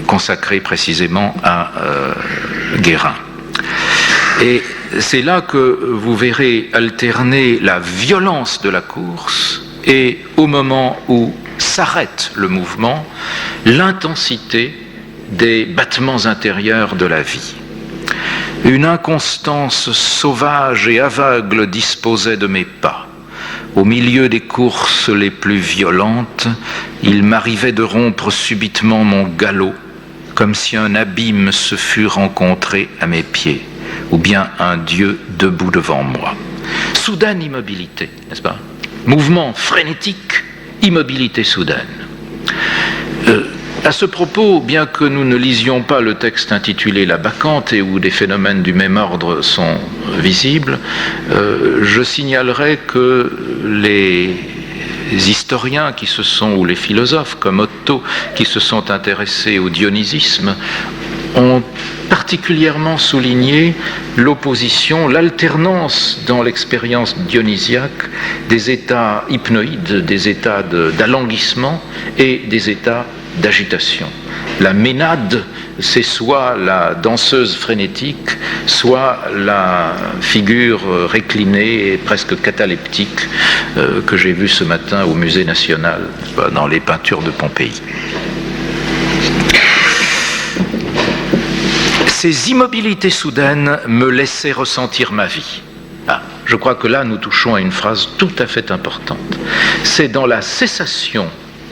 consacrée précisément à Guérin. Et c'est là que vous verrez alterner la violence de la course et, au moment où s'arrête le mouvement, l'intensité des battements intérieurs de la vie. Une inconstance sauvage et aveugle disposait de mes pas. Au milieu des courses les plus violentes, il m'arrivait de rompre subitement mon galop, comme si un abîme se fût rencontré à mes pieds, ou bien un dieu debout devant moi. Soudaine immobilité, n'est-ce pas? Mouvement frénétique, immobilité soudaine. À ce propos, bien que nous ne lisions pas le texte intitulé La Bacchante et où des phénomènes du même ordre sont visibles, je signalerai que les historiens qui se sont, ou les philosophes comme Otto, qui se sont intéressés au dionysisme, ont particulièrement souligné l'opposition, l'alternance dans l'expérience dionysiaque des états hypnoïdes, des états d'alanguissement et des états d'agitation. La ménade, c'est soit la danseuse frénétique, soit la figure réclinée et presque cataleptique que j'ai vue ce matin au Musée national, dans les peintures de Pompéi. Ces immobilités soudaines me laissaient ressentir ma vie. Je crois que là, nous touchons à une phrase tout à fait importante. C'est dans la cessation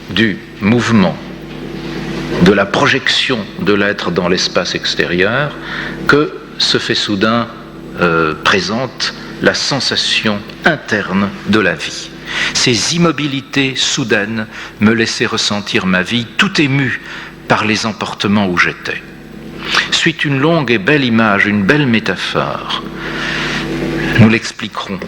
du mouvement, de la projection de l'être dans l'espace extérieur, que se fait soudain présente la sensation interne de la vie. Ces immobilités soudaines me laissaient ressentir ma vie tout ému par les emportements où j'étais. Suit une longue et belle image, une belle métaphore. Nous l'expliquerons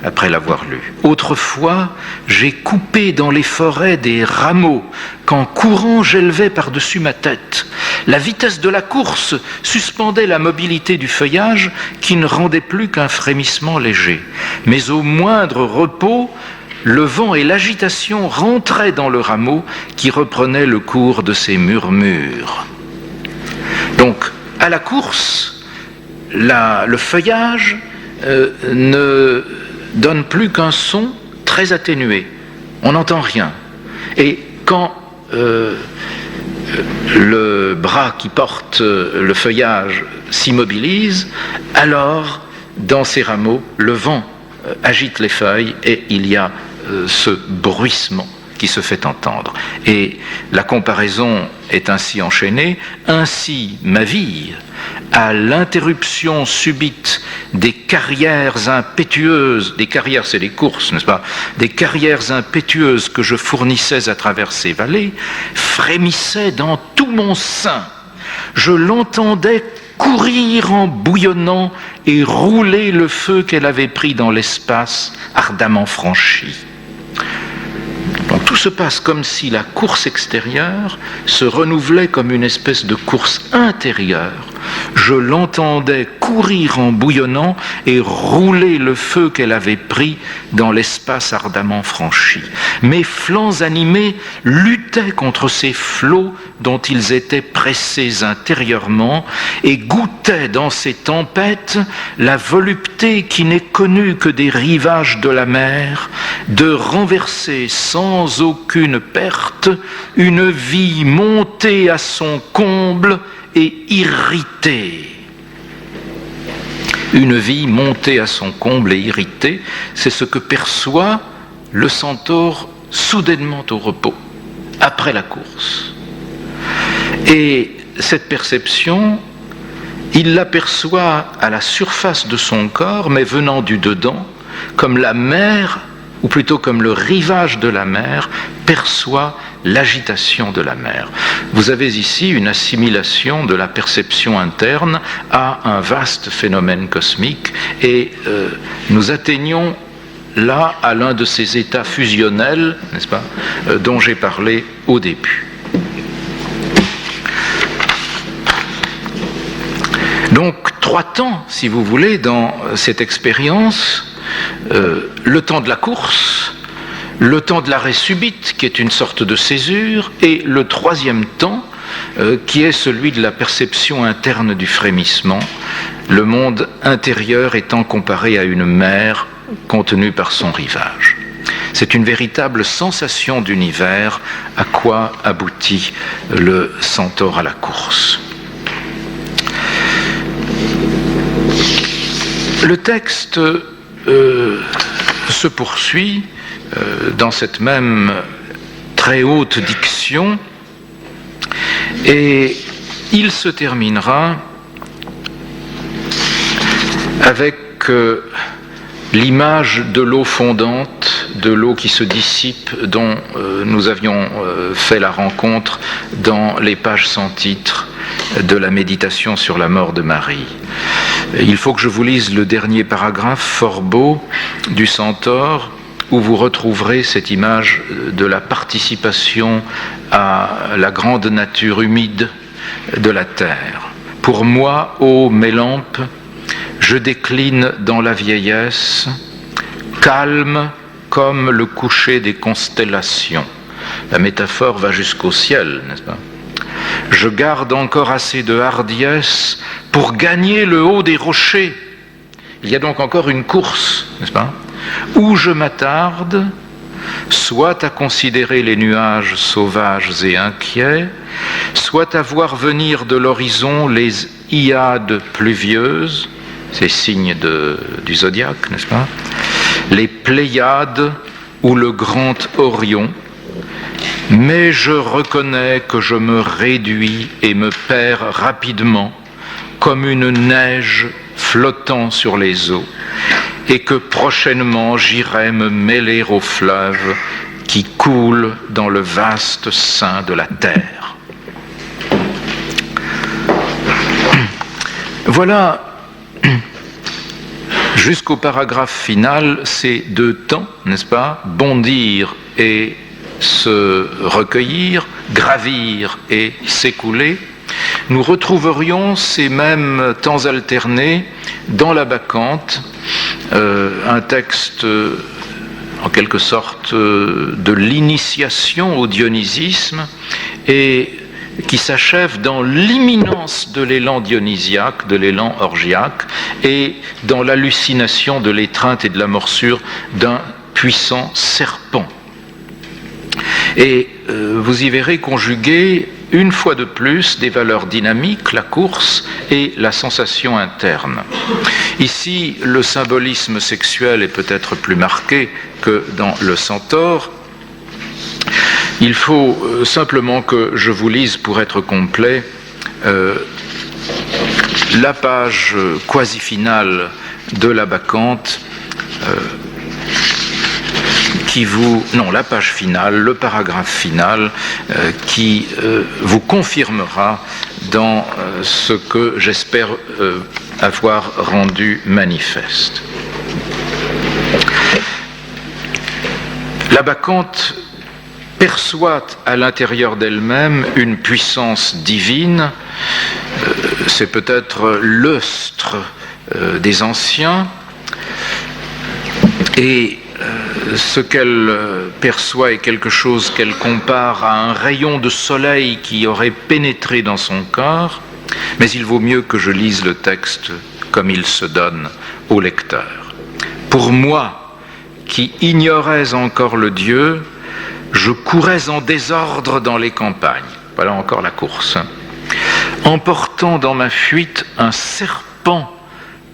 après l'avoir lu. Autrefois, j'ai coupé dans les forêts des rameaux qu'en courant j'élevais par-dessus ma tête. La vitesse de la course suspendait la mobilité du feuillage qui ne rendait plus qu'un frémissement léger. Mais au moindre repos, le vent et l'agitation rentraient dans le rameau qui reprenait le cours de ses murmures. Donc, à la course, le feuillage ne donne plus qu'un son très atténué. On n'entend rien. Et quand le bras qui porte le feuillage s'immobilise, alors, dans ces rameaux, le vent agite les feuilles et il y a ce bruissement qui se fait entendre. Et la comparaison est ainsi enchaînée. Ainsi, ma vie, à l'interruption subite des carrières impétueuses, des carrières c'est les courses, n'est-ce pas, des carrières impétueuses que je fournissais à travers ces vallées, frémissait dans tout mon sein. Je l'entendais courir en bouillonnant et rouler le feu qu'elle avait pris dans l'espace ardemment franchi. Donc tout se passe comme si la course extérieure se renouvelait comme une espèce de course intérieure. Je l'entendais courir en bouillonnant et rouler le feu qu'elle avait pris dans l'espace ardemment franchi. Mes flancs animés luttaient contre ces flots dont ils étaient pressés intérieurement et goûtaient dans ces tempêtes la volupté qui n'est connue que des rivages de la mer, de renverser sans aucune perte une vie montée à son comble et irritée. Une vie montée à son comble et irritée, c'est ce que perçoit le centaure soudainement au repos, après la course. Et cette perception, il l'aperçoit à la surface de son corps, mais venant du dedans, comme la mer, ou plutôt comme le rivage de la mer, perçoit l'agitation de la mer. Vous avez ici une assimilation de la perception interne à un vaste phénomène cosmique et nous atteignons là à l'un de ces états fusionnels, n'est-ce pas, dont j'ai parlé au début. Donc 3 temps, si vous voulez, dans cette expérience, le temps de la course, le temps de l'arrêt subite, qui est une sorte de césure, et le 3e temps, qui est celui de la perception interne du frémissement, le monde intérieur étant comparé à une mer contenue par son rivage. C'est une véritable sensation d'univers à quoi aboutit le centaure à la course. Le texte se poursuit dans cette même très haute diction et il se terminera avec l'image de l'eau fondante, de l'eau qui se dissipe, dont nous avions fait la rencontre dans les pages sans titre de la méditation sur la mort de Marie. Il faut que je vous lise le dernier paragraphe fort beau du centaure, où vous retrouverez cette image de la participation à la grande nature humide de la terre. Pour moi, ô Mélampe, je décline dans la vieillesse, calme comme le coucher des constellations. La métaphore va jusqu'au ciel, n'est-ce pas ? Je garde encore assez de hardiesse pour gagner le haut des rochers. Il y a donc encore une course, n'est-ce pas ? Où je m'attarde, soit à considérer les nuages sauvages et inquiets, soit à voir venir de l'horizon les hyades pluvieuses, ces signes du zodiaque, n'est-ce pas, les Pléiades ou le grand Orion, mais je reconnais que je me réduis et me perds rapidement comme une neige flottant sur les eaux, et que prochainement j'irai me mêler au fleuve qui coule dans le vaste sein de la terre. Voilà, jusqu'au paragraphe final, ces deux temps, n'est-ce pas, bondir et se recueillir, gravir et s'écouler. Nous retrouverions ces mêmes temps alternés dans la Bacchante, un texte en quelque sorte de l'initiation au dionysisme et qui s'achève dans l'imminence de l'élan dionysiaque, de l'élan orgiaque, et dans l'hallucination de l'étreinte et de la morsure d'un puissant serpent. Et vous y verrez conjuguer une fois de plus des valeurs dynamiques, la course et la sensation interne. Ici, le symbolisme sexuel est peut-être plus marqué que dans le Centaure. Il faut simplement que je vous lise, pour être complet, la page quasi-finale de la Bacchante, la page finale, le paragraphe final, qui vous confirmera dans ce que j'espère avoir rendu manifeste. La Bacchante perçoit à l'intérieur d'elle-même une puissance divine, c'est peut-être l'œustre des anciens, et ce qu'elle perçoit est quelque chose qu'elle compare à un rayon de soleil qui aurait pénétré dans son corps, mais il vaut mieux que je lise le texte comme il se donne au lecteur. Pour moi, qui ignorais encore le Dieu, je courais en désordre dans les campagnes. Voilà encore la course. Emportant dans ma fuite un serpent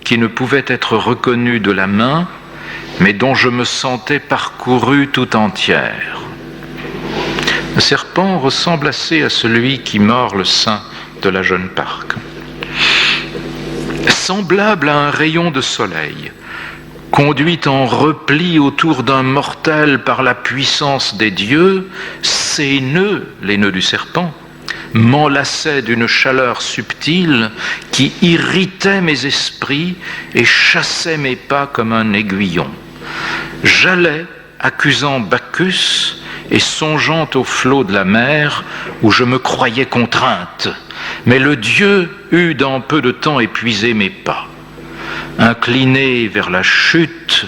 qui ne pouvait être reconnu de la main, mais dont je me sentais parcouru tout entière. Le serpent ressemble assez à celui qui mord le sein de la jeune parque. Semblable à un rayon de soleil, conduit en repli autour d'un mortel par la puissance des dieux, ses nœuds, les nœuds du serpent, m'enlaçaient d'une chaleur subtile qui irritait mes esprits et chassait mes pas comme un aiguillon. J'allais, accusant Bacchus et songeant aux flots de la mer où je me croyais contrainte, mais le Dieu eut dans peu de temps épuisé mes pas. Incliné vers la chute,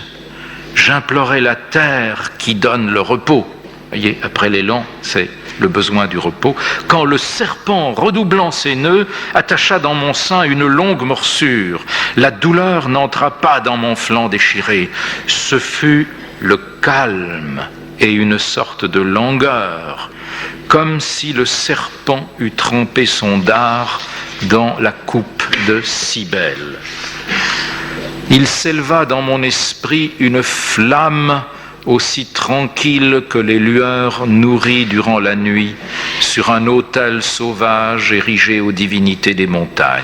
j'implorais la terre qui donne le repos. Voyez, après l'élan, c'est le besoin du repos, quand le serpent, redoublant ses nœuds, attacha dans mon sein une longue morsure. La douleur n'entra pas dans mon flanc déchiré. Ce fut le calme et une sorte de langueur, comme si le serpent eût trempé son dard dans la coupe de Cybèle. Il s'éleva dans mon esprit une flamme aussi tranquille que les lueurs nourries durant la nuit sur un autel sauvage érigé aux divinités des montagnes.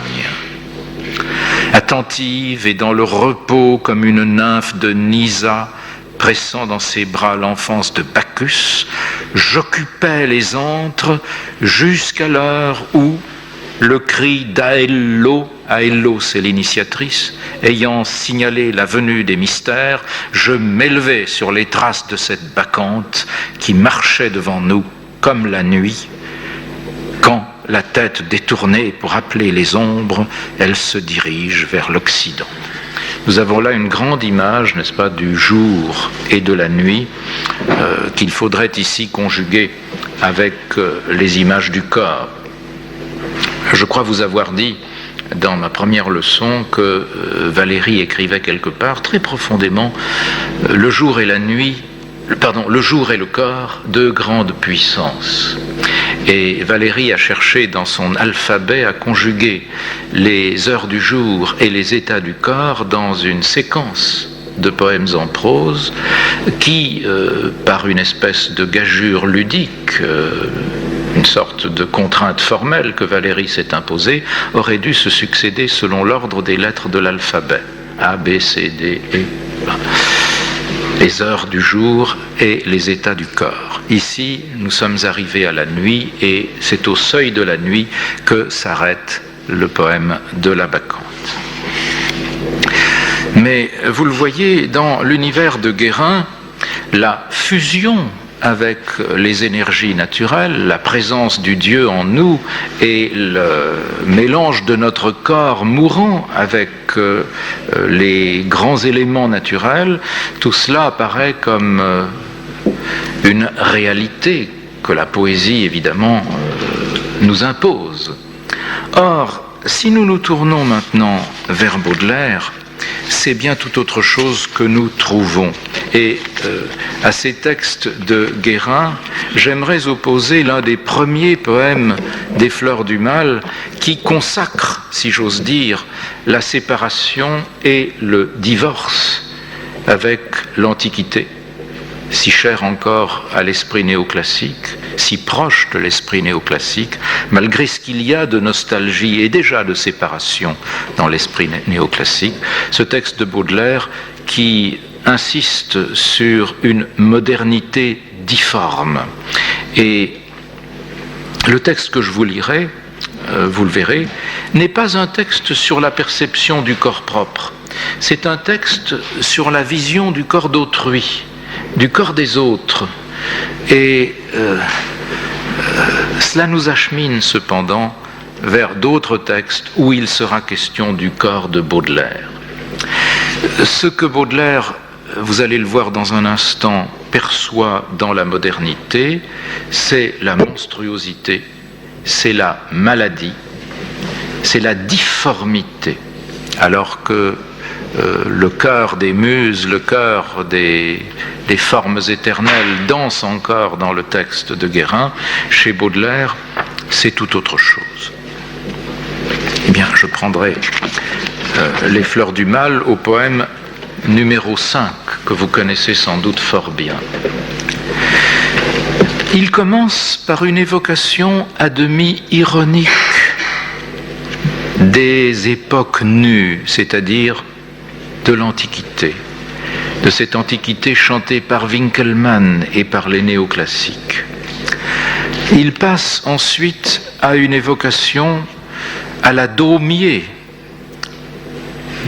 Attentive et dans le repos comme une nymphe de Nysa, pressant dans ses bras l'enfance de Bacchus, j'occupais les antres jusqu'à l'heure où le cri d'Aello, Aello c'est l'initiatrice, ayant signalé la venue des mystères, je m'élevais sur les traces de cette Bacchante qui marchait devant nous comme la nuit, quand, la tête détournée pour appeler les ombres, elle se dirige vers l'Occident. Nous avons là une grande image, n'est-ce pas, du jour et de la nuit, qu'il faudrait ici conjuguer avec les images du corps. Je crois vous avoir dit dans ma première leçon que Valérie écrivait quelque part très profondément le jour et la nuit le jour et le corps, deux grandes puissances. Et Valéry a cherché dans son alphabet à conjuguer les heures du jour et les états du corps dans une séquence de poèmes en prose qui, par une espèce de gageure ludique, une sorte de contrainte formelle que Valéry s'est imposée, aurait dû se succéder selon l'ordre des lettres de l'alphabet. A, B, C, D, E. Les heures du jour et les états du corps. Ici, nous sommes arrivés à la nuit et c'est au seuil de la nuit que s'arrête le poème de la Bacchante. Mais vous le voyez, dans l'univers de Guérin, la fusion avec les énergies naturelles, la présence du Dieu en nous et le mélange de notre corps mourant avec les grands éléments naturels, tout cela apparaît comme une réalité que la poésie, évidemment, nous impose. Or, si nous nous tournons maintenant vers Baudelaire, c'est bien tout autre chose que nous trouvons. Et à ces textes de Guérin, j'aimerais opposer l'un des premiers poèmes des Fleurs du Mal qui consacre, si j'ose dire, la séparation et le divorce avec l'Antiquité, si chère encore à l'esprit néoclassique, si proche de l'esprit néoclassique, malgré ce qu'il y a de nostalgie et déjà de séparation dans l'esprit néoclassique, ce texte de Baudelaire qui insiste sur une modernité difforme. Et le texte que je vous lirai, vous le verrez, n'est pas un texte sur la perception du corps propre, c'est un texte sur la vision du corps d'autrui, du corps des autres. Et cela nous achemine cependant vers d'autres textes où il sera question du corps de Baudelaire. Ce que Baudelaire, vous allez le voir dans un instant, perçoit dans la modernité, c'est la monstruosité, c'est la maladie, c'est la difformité, alors que le cœur des muses, le cœur des formes éternelles danse encore dans le texte de Guérin. Chez Baudelaire, c'est tout autre chose. Eh bien, je prendrai les Fleurs du Mal au poème numéro 5, que vous connaissez sans doute fort bien. Il commence par une évocation à demi ironique des époques nues, c'est-à-dire de l'Antiquité, de cette Antiquité chantée par Winckelmann et par les néoclassiques. Il passe ensuite à une évocation à la Daumier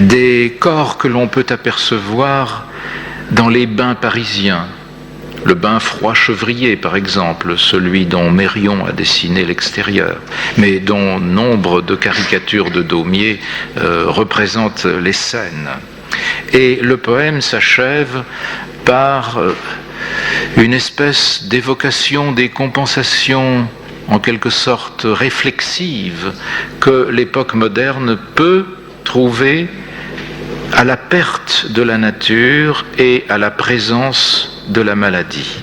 des corps que l'on peut apercevoir dans les bains parisiens. Le bain froid-chevrier, par exemple, celui dont Mérion a dessiné l'extérieur, mais dont nombre de caricatures de Daumier représentent les scènes. Et le poème s'achève par une espèce d'évocation des compensations en quelque sorte réflexives que l'époque moderne peut trouver à la perte de la nature et à la présence de la maladie.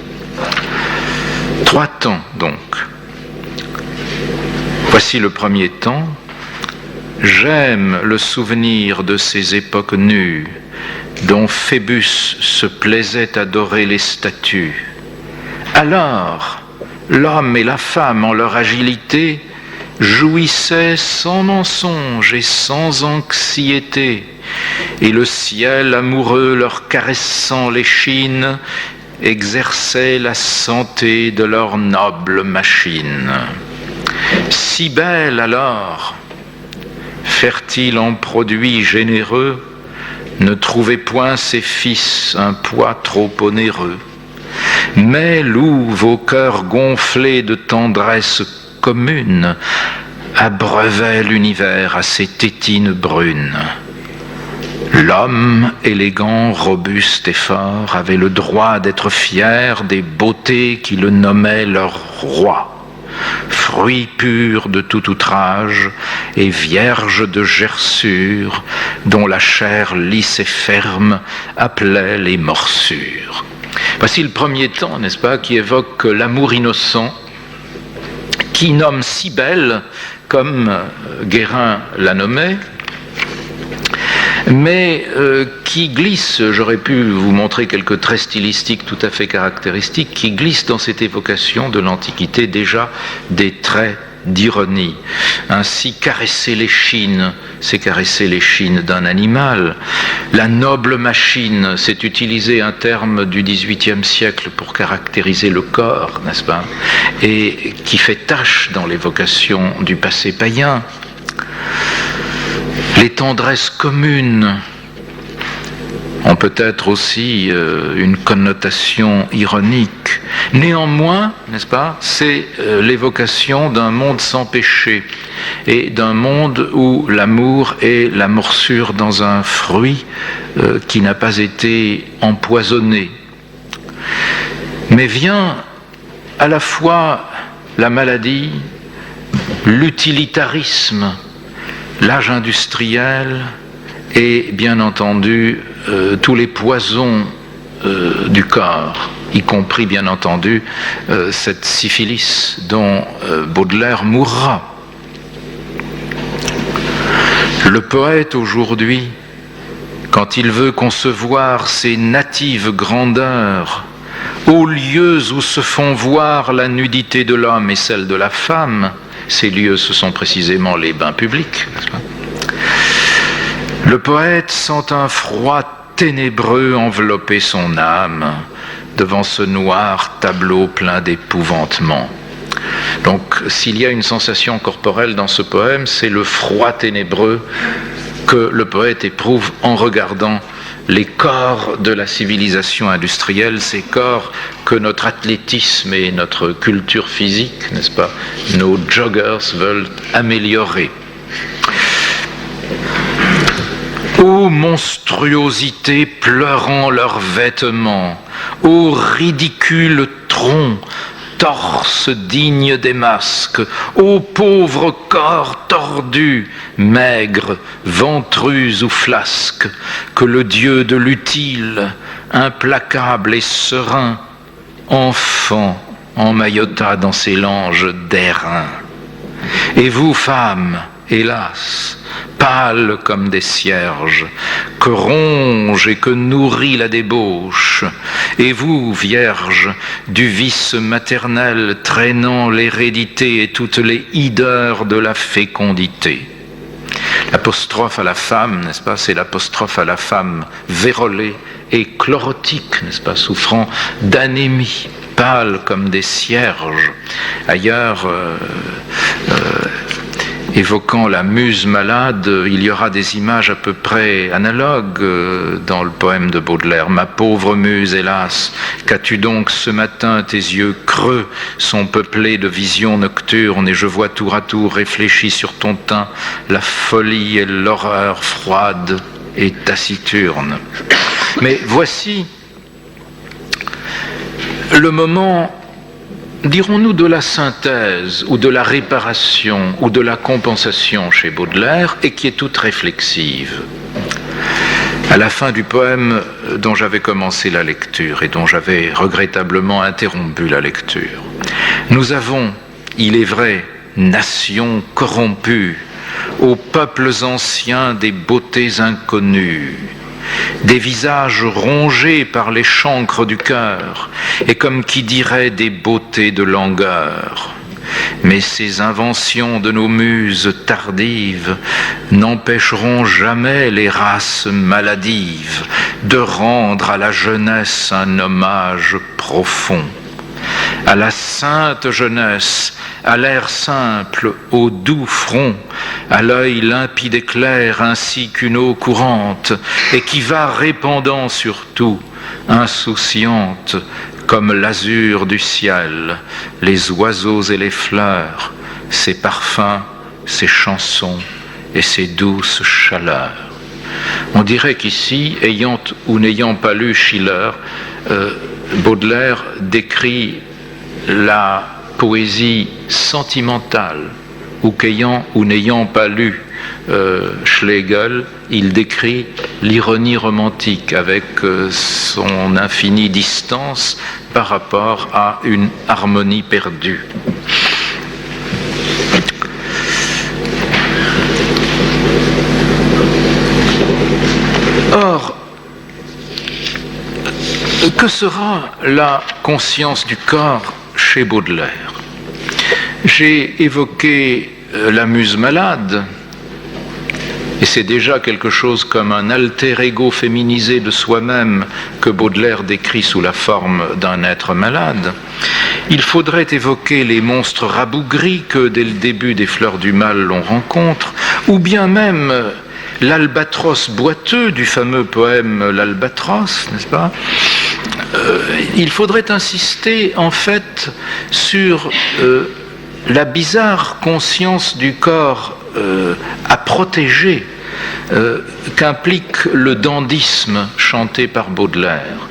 3 temps donc. Voici le premier temps. J'aime le souvenir de ces époques nues, dont Phébus se plaisait à dorer les statues. Alors, l'homme et la femme, en leur agilité, jouissaient sans mensonge et sans anxiété, et le ciel amoureux leur caressant l'échine, exerçait la santé de leur noble machine. Si belle alors, fertile en produits généreux, ne trouvez point ses fils un poids trop onéreux. Mais loup, vos cœurs gonflés de tendresse commune, abreuvaient l'univers à ses tétines brunes. L'homme, élégant, robuste et fort, avait le droit d'être fier des beautés qui le nommaient leur roi. Fruit pur de tout outrage et vierge de gerçures, dont la chair lisse et ferme appelait les morsures. Voici le premier temps, n'est-ce pas, qui évoque l'amour innocent, qui nomme Cybèle, comme Guérin l'a nommé, mais qui glisse, j'aurais pu vous montrer quelques traits stylistiques tout à fait caractéristiques, qui glisse dans cette évocation de l'Antiquité déjà des traits d'ironie. Ainsi, caresser l'échine, c'est caresser l'échine d'un animal. La noble machine, c'est utiliser un terme du XVIIIe siècle pour caractériser le corps, n'est-ce pas, et qui fait tache dans l'évocation du passé païen. Les tendresses communes ont peut-être aussi une connotation ironique. Néanmoins, n'est-ce pas, c'est l'évocation d'un monde sans péché et d'un monde où l'amour est la morsure dans un fruit qui n'a pas été empoisonné. Mais vient à la fois la maladie, l'utilitarisme, l'âge industriel et bien entendu tous les poisons du corps, y compris bien entendu cette syphilis dont Baudelaire mourra. Le poète aujourd'hui, quand il veut concevoir ses natives grandeurs, aux lieux où se font voir la nudité de l'homme et celle de la femme, ces lieux, ce sont précisément les bains publics, n'est-ce pas ? Le poète sent un froid ténébreux envelopper son âme devant ce noir tableau plein d'épouvantement. Donc, s'il y a une sensation corporelle dans ce poème, c'est le froid ténébreux que le poète éprouve en regardant les corps de la civilisation industrielle, ces corps que notre athlétisme et notre culture physique, n'est-ce pas, nos joggers veulent améliorer. Ô monstruosité pleurant leurs vêtements, ô ridicule tronc, torse digne des masques, ô pauvres corps tordus, maigres, ventrus ou flasques, que le Dieu de l'utile, implacable et serein, enfant, emmaillota dans ses langes d'airain. Et vous, femmes, hélas, pâles comme des cierges, que ronge et que nourrit la débauche, et vous, vierges, du vice maternel traînant l'hérédité et toutes les hideurs de la fécondité. L'apostrophe à la femme, n'est-ce pas, c'est l'apostrophe à la femme vérolée et chlorotique, n'est-ce pas, souffrant d'anémie, pâle comme des cierges. Ailleurs, évoquant la muse malade, il y aura des images à peu près analogues dans le poème de Baudelaire. Ma pauvre muse, hélas, qu'as-tu donc ce matin? Tes yeux creux sont peuplés de visions nocturnes et je vois tour à tour réfléchis sur ton teint la folie et l'horreur froide et taciturne. Mais voici le moment, dirons-nous, de la synthèse ou de la réparation ou de la compensation chez Baudelaire et qui est toute réflexive. À la fin du poème dont j'avais commencé la lecture et dont j'avais regrettablement interrompu la lecture, nous avons, il est vrai, nation corrompue, aux peuples anciens des beautés inconnues, des visages rongés par les chancres du cœur, et comme qui dirait des beautés de langueur. Mais ces inventions de nos muses tardives n'empêcheront jamais les races maladives de rendre à la jeunesse un hommage profond. À la sainte jeunesse, à l'air simple, au doux front, à l'œil limpide et clair ainsi qu'une eau courante, et qui va répandant sur tout, insouciante, comme l'azur du ciel, les oiseaux et les fleurs, ses parfums, ses chansons et ses douces chaleurs. On dirait qu'ici, ayant ou n'ayant pas lu Schiller, Baudelaire décrit la poésie sentimentale, ou qu'ayant ou n'ayant pas lu Schlegel, il décrit l'ironie romantique avec son infinie distance par rapport à une harmonie perdue. Or, que sera la conscience du corps chez Baudelaire? J'ai évoqué la muse malade, et c'est déjà quelque chose comme un alter ego féminisé de soi-même que Baudelaire décrit sous la forme d'un être malade. Il faudrait évoquer les monstres rabougris que dès le début des Fleurs du Mal l'on rencontre, ou bien même l'albatros boiteux du fameux poème L'Albatros, n'est-ce pas? Il faudrait insister en fait sur la bizarre conscience du corps à protéger qu'implique le dandysme chanté par Baudelaire.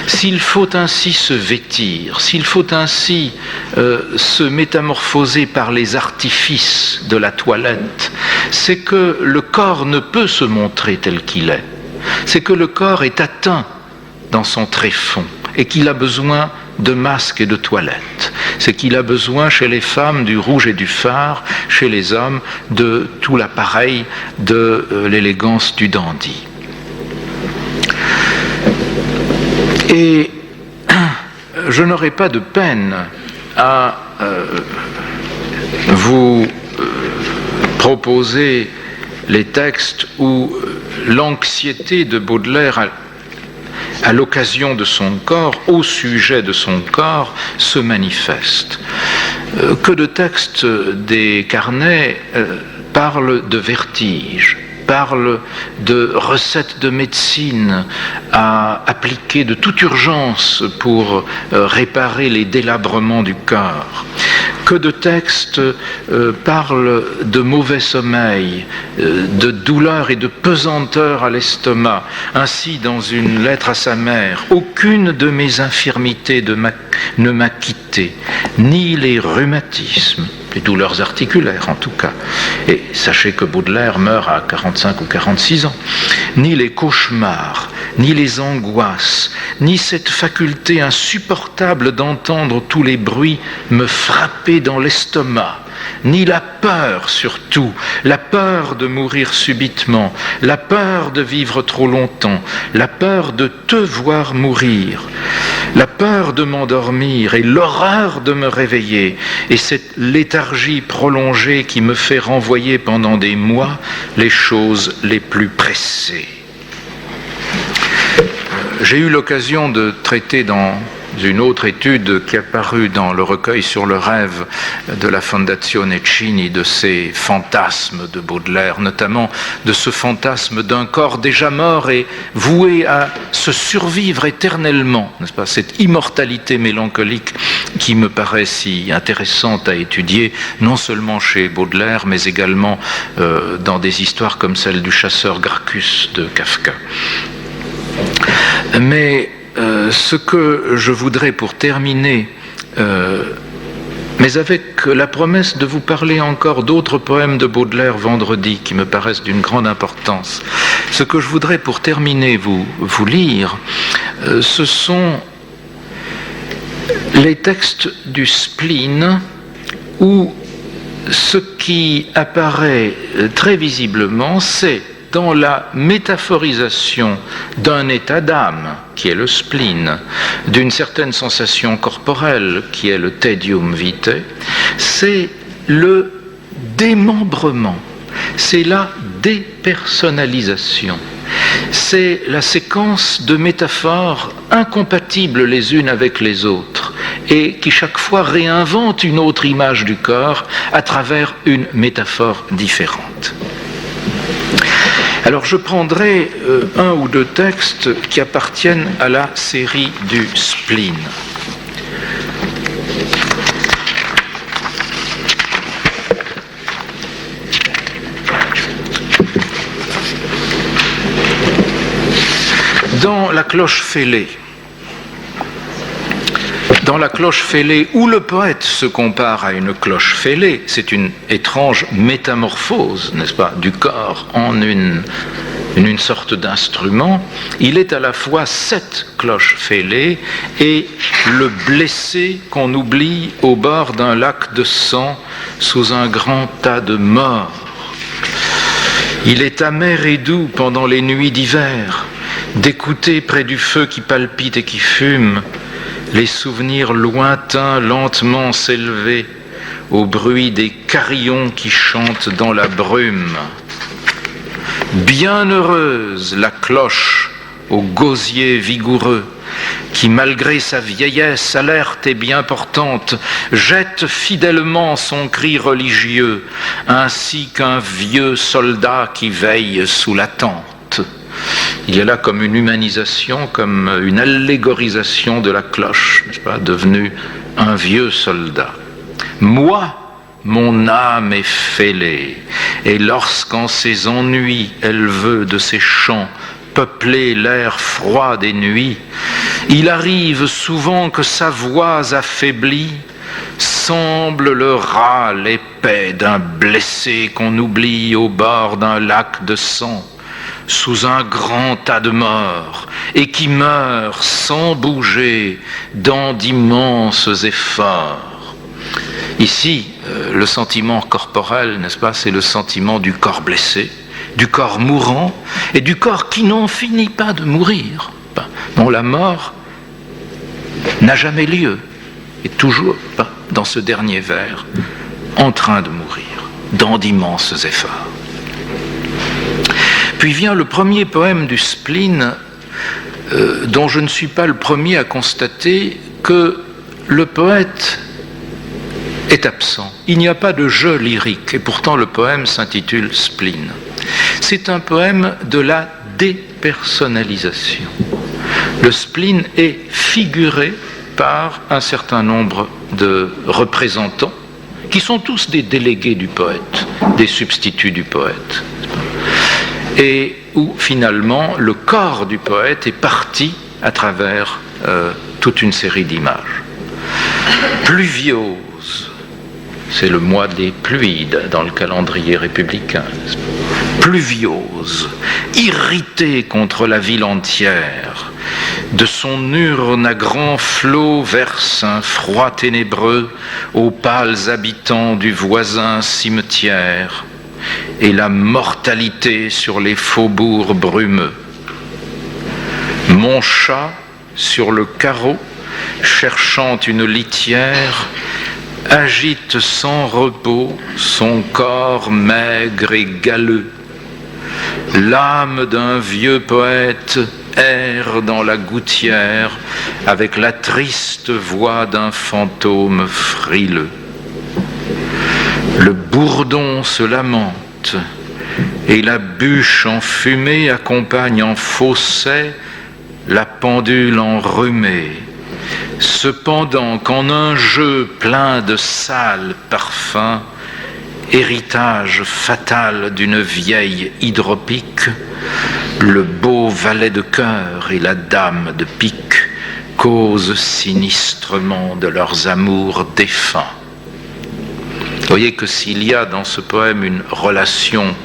S'il faut ainsi se vêtir, s'il faut ainsi se métamorphoser par les artifices de la toilette, c'est que le corps ne peut se montrer tel qu'il est. C'est que le corps est atteint dans son tréfonds et qu'il a besoin de masques et de toilettes. C'est qu'il a besoin chez les femmes du rouge et du fard, chez les hommes de tout l'appareil de l'élégance du dandy. Et je n'aurai pas de peine à vous proposer les textes où l'anxiété de Baudelaire à l'occasion de son corps, au sujet de son corps, se manifeste. Que de textes des carnets parlent de vertige, parlent de recettes de médecine à appliquer de toute urgence pour réparer les délabrements du corps. Que de textes parlent de mauvais sommeil, de douleur et de pesanteur à l'estomac. Ainsi, dans une lettre à sa mère, « Aucune de mes infirmités ne m'a quitté, ni les rhumatismes, les douleurs articulaires en tout cas. Et sachez que Baudelaire meurt à 45 ou 46 ans. Ni les cauchemars, ni les angoisses, ni cette faculté insupportable d'entendre tous les bruits me frapper dans l'estomac, ni la peur surtout, la peur de mourir subitement, la peur de vivre trop longtemps, la peur de te voir mourir, la peur de m'endormir et l'horreur de me réveiller, et cette léthargie prolongée qui me fait renvoyer pendant des mois les choses les plus pressées. J'ai eu l'occasion de traiter dans une autre étude qui est apparue dans le recueil sur le rêve de la Fondazione Cini de ces fantasmes de Baudelaire, notamment de ce fantasme d'un corps déjà mort et voué à se survivre éternellement, n'est-ce pas, cette immortalité mélancolique qui me paraît si intéressante à étudier, non seulement chez Baudelaire, mais également dans des histoires comme celle du chasseur Gracchus de Kafka. Mais ce que je voudrais pour terminer, mais avec la promesse de vous parler encore d'autres poèmes de Baudelaire vendredi qui me paraissent d'une grande importance, ce que je voudrais pour terminer vous lire, ce sont les textes du spleen où ce qui apparaît très visiblement, c'est dans la métaphorisation d'un état d'âme, qui est le spleen, d'une certaine sensation corporelle, qui est le tedium vitae, c'est le démembrement, c'est la dépersonnalisation, c'est la séquence de métaphores incompatibles les unes avec les autres et qui chaque fois réinventent une autre image du corps à travers une métaphore différente. Alors je prendrai un ou deux textes qui appartiennent à la série du spleen. Dans La cloche fêlée, Dans la cloche fêlée, où le poète se compare à une cloche fêlée, c'est une étrange métamorphose, n'est-ce pas, du corps en une sorte d'instrument. Il est à la fois cette cloche fêlée et le blessé qu'on oublie au bord d'un lac de sang sous un grand tas de morts. Il est amer et doux pendant les nuits d'hiver, d'écouter près du feu qui palpite et qui fume, les souvenirs lointains lentement s'élever au bruit des carillons qui chantent dans la brume. Bienheureuse la cloche au gosier vigoureux, qui malgré sa vieillesse alerte et bien portante, jette fidèlement son cri religieux, ainsi qu'un vieux soldat qui veille sous la tente. Il y a là comme une humanisation, comme une allégorisation de la cloche, n'est-ce pas, devenue un vieux soldat. Moi, mon âme est fêlée, et lorsqu'en ses ennuis elle veut de ses chants peupler l'air froid des nuits, il arrive souvent que sa voix affaiblie semble le râle épais d'un blessé qu'on oublie au bord d'un lac de sang, sous un grand tas de morts, et qui meurt sans bouger dans d'immenses efforts. Ici, le sentiment corporel, n'est-ce pas, c'est le sentiment du corps blessé, du corps mourant, et du corps qui n'en finit pas de mourir, dont la mort n'a jamais lieu, et toujours dans ce dernier vers, en train de mourir, dans d'immenses efforts. Puis vient le premier poème du spleen, dont je ne suis pas le premier à constater que le poète est absent. Il n'y a pas de jeu lyrique, et pourtant le poème s'intitule Spleen. C'est un poème de la dépersonnalisation. Le spleen est figuré par un certain nombre de représentants, qui sont tous des délégués du poète, des substituts du poète, et où finalement le corps du poète est parti à travers toute une série d'images. Pluviose, c'est le mois des pluies dans le calendrier républicain. Pluviose, irrité contre la ville entière, de son urne à grands flots verse un froid ténébreux aux pâles habitants du voisin cimetière, et la mortalité sur les faubourgs brumeux. Mon chat, sur le carreau, cherchant une litière, agite sans repos son corps maigre et galeux. L'âme d'un vieux poète erre dans la gouttière avec la triste voix d'un fantôme frileux. Le bourdon se lamente et la bûche enfumée accompagne en fausset la pendule enrhumée. Cependant qu'en un jeu plein de sales parfums, héritage fatal d'une vieille hydropique, le beau valet de cœur et la dame de pique causent sinistrement de leurs amours défunts. Vous voyez que s'il y a dans ce poème une relation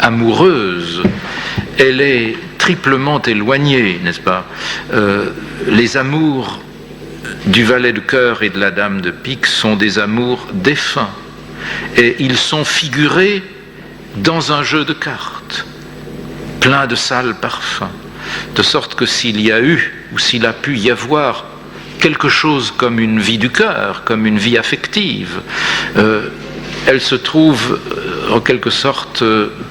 amoureuse, elle est triplement éloignée, n'est-ce pas ? Les amours du valet de cœur et de la dame de pique sont des amours défunts, et ils sont figurés dans un jeu de cartes, plein de sales parfums, de sorte que s'il y a eu, ou s'il a pu y avoir quelque chose comme une vie du cœur, comme une vie affective, elle se trouve en quelque sorte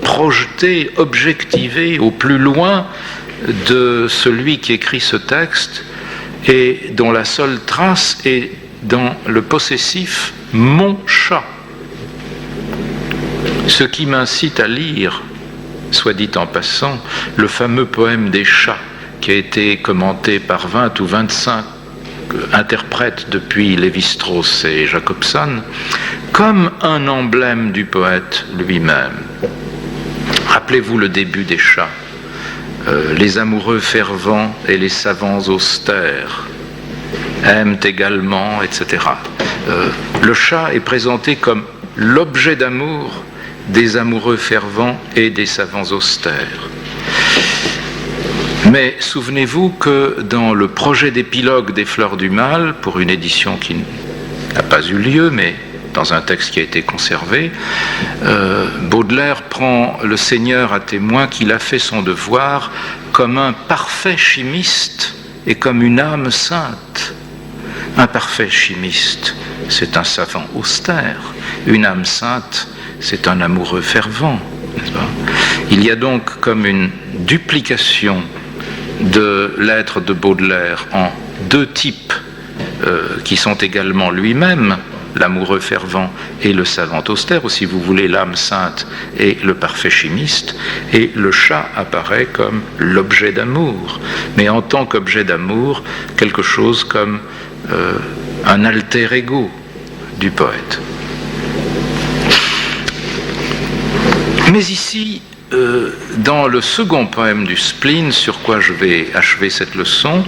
projetée, objectivée au plus loin de celui qui écrit ce texte, et dont la seule trace est dans le possessif « mon chat ». Ce qui m'incite à lire, soit dit en passant, le fameux poème des chats, qui a été commenté par 20 ou 25 interprètes depuis Lévi-Strauss et Jacobson, comme un emblème du poète lui-même. Rappelez-vous le début des chats. Les amoureux fervents et les savants austères. aiment également, etc. Le chat est présenté comme l'objet d'amour des amoureux fervents et des savants austères. Mais souvenez-vous que dans le projet d'épilogue des Fleurs du Mal, pour une édition qui n'a pas eu lieu, mais dans un texte qui a été conservé, Baudelaire prend le Seigneur à témoin qu'il a fait son devoir comme un parfait chimiste et comme une âme sainte. Un parfait chimiste, c'est un savant austère. Une âme sainte, c'est un amoureux fervent, n'est-ce pas ? Il y a donc comme une duplication de l'être de Baudelaire en deux types qui sont également lui-même l'amoureux fervent et le savant austère, ou si vous voulez l'âme sainte et le parfait chimiste, et le chat apparaît comme l'objet d'amour, mais en tant qu'objet d'amour, quelque chose comme un alter ego du poète. Mais ici, dans le second poème du spleen, sur quoi je vais achever cette leçon,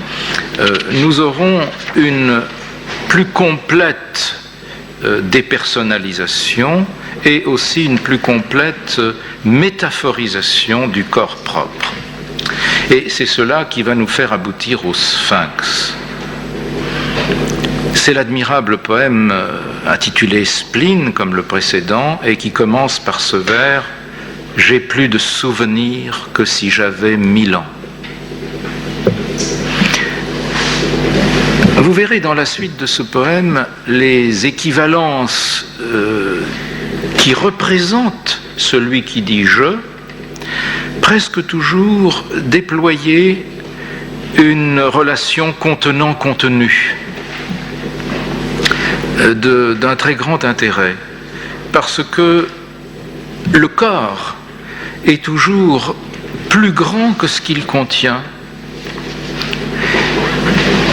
nous aurons une plus complète dépersonnalisation et aussi une plus complète métaphorisation du corps propre. Et c'est cela qui va nous faire aboutir au Sphinx. C'est l'admirable poème intitulé Spleen, comme le précédent, et qui commence par ce vers « J'ai plus de souvenirs que si j'avais 1000 ans ». Vous verrez dans la suite de ce poème les équivalences qui représentent celui qui dit « je », presque toujours déployer une relation contenant-contenu d'un très grand intérêt, parce que le corps est toujours plus grand que ce qu'il contient,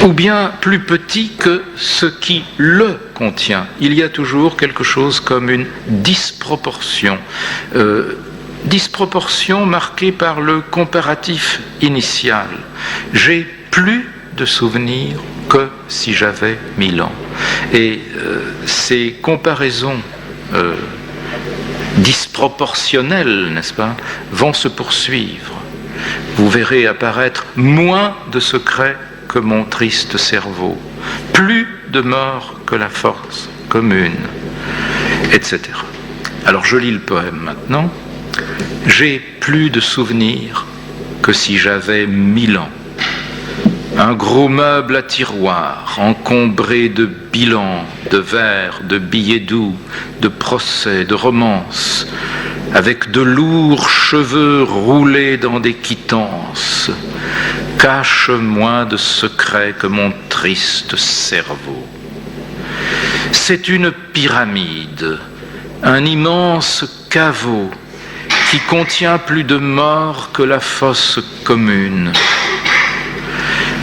ou bien plus petit que ce qui le contient. Il y a toujours quelque chose comme une disproportion. Disproportion marquée par le comparatif initial. J'ai plus de souvenirs que si j'avais 1000 ans. Et ces comparaisons disproportionnelles, n'est-ce pas, vont se poursuivre. Vous verrez apparaître moins de secrets que mon triste cerveau, plus de morts que la force commune, etc. Alors je lis le poème maintenant. J'ai plus de souvenirs que si j'avais 1000 ans. Un gros meuble à tiroir, encombré de bilans, de vers, de billets doux, de procès, de romances, avec de lourds cheveux roulés dans des quittances, cache moins de secrets que mon triste cerveau. C'est une pyramide, un immense caveau qui contient plus de morts que la fosse commune.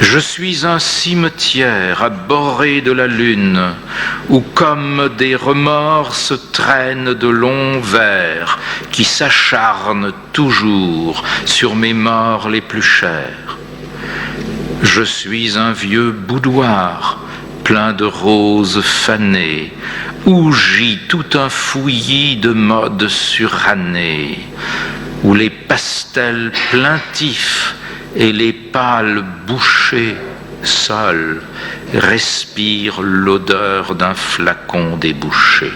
Je suis un cimetière abhorré de la lune, où comme des remords se traînent de longs vers qui s'acharnent toujours sur mes morts les plus chers. Je suis un vieux boudoir plein de roses fanées, où gît tout un fouillis de modes surannés, où les pastels plaintifs et les pâles bouchers seuls respirent l'odeur d'un flacon débouché.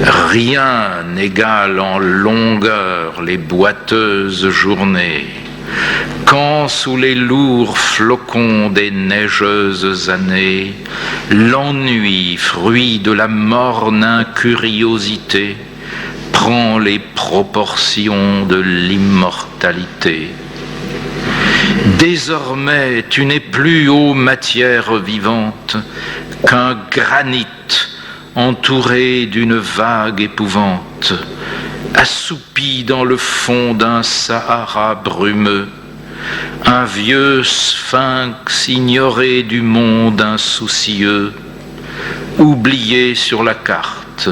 Rien n'égale en longueur les boiteuses journées, quand sous les lourds flocons des neigeuses années, l'ennui, fruit de la morne incuriosité, prend les proportions de l'immortalité. Désormais, tu n'es plus, ô matière vivante, qu'un granit entouré d'une vague épouvante, assoupi dans le fond d'un Sahara brumeux, un vieux sphinx ignoré du monde insoucieux, oublié sur la carte,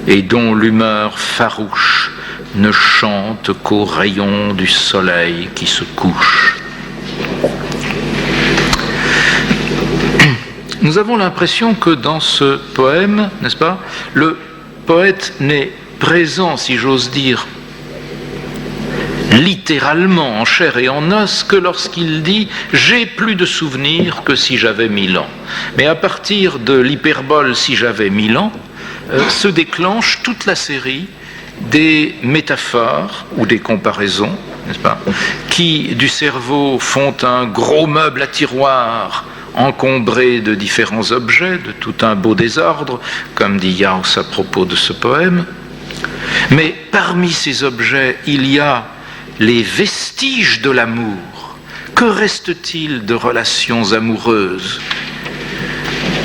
et dont l'humeur farouche ne chante qu'aux rayons du soleil qui se couche. nous avons l'impression que dans ce poème, n'est-ce pas, le poète n'est présent, si j'ose dire, littéralement en chair et en os que lorsqu'il dit « j'ai plus de souvenirs que si j'avais 1000 ans ». Mais à partir de l'hyperbole « si j'avais 1000 ans », se déclenche toute la série des métaphores ou des comparaisons, n'est-ce pas, qui du cerveau font un gros meuble à tiroir encombré de différents objets, de tout un beau désordre, comme dit Jauss à propos de ce poème. Mais parmi ces objets, il y a les vestiges de l'amour. Que reste-t-il de relations amoureuses?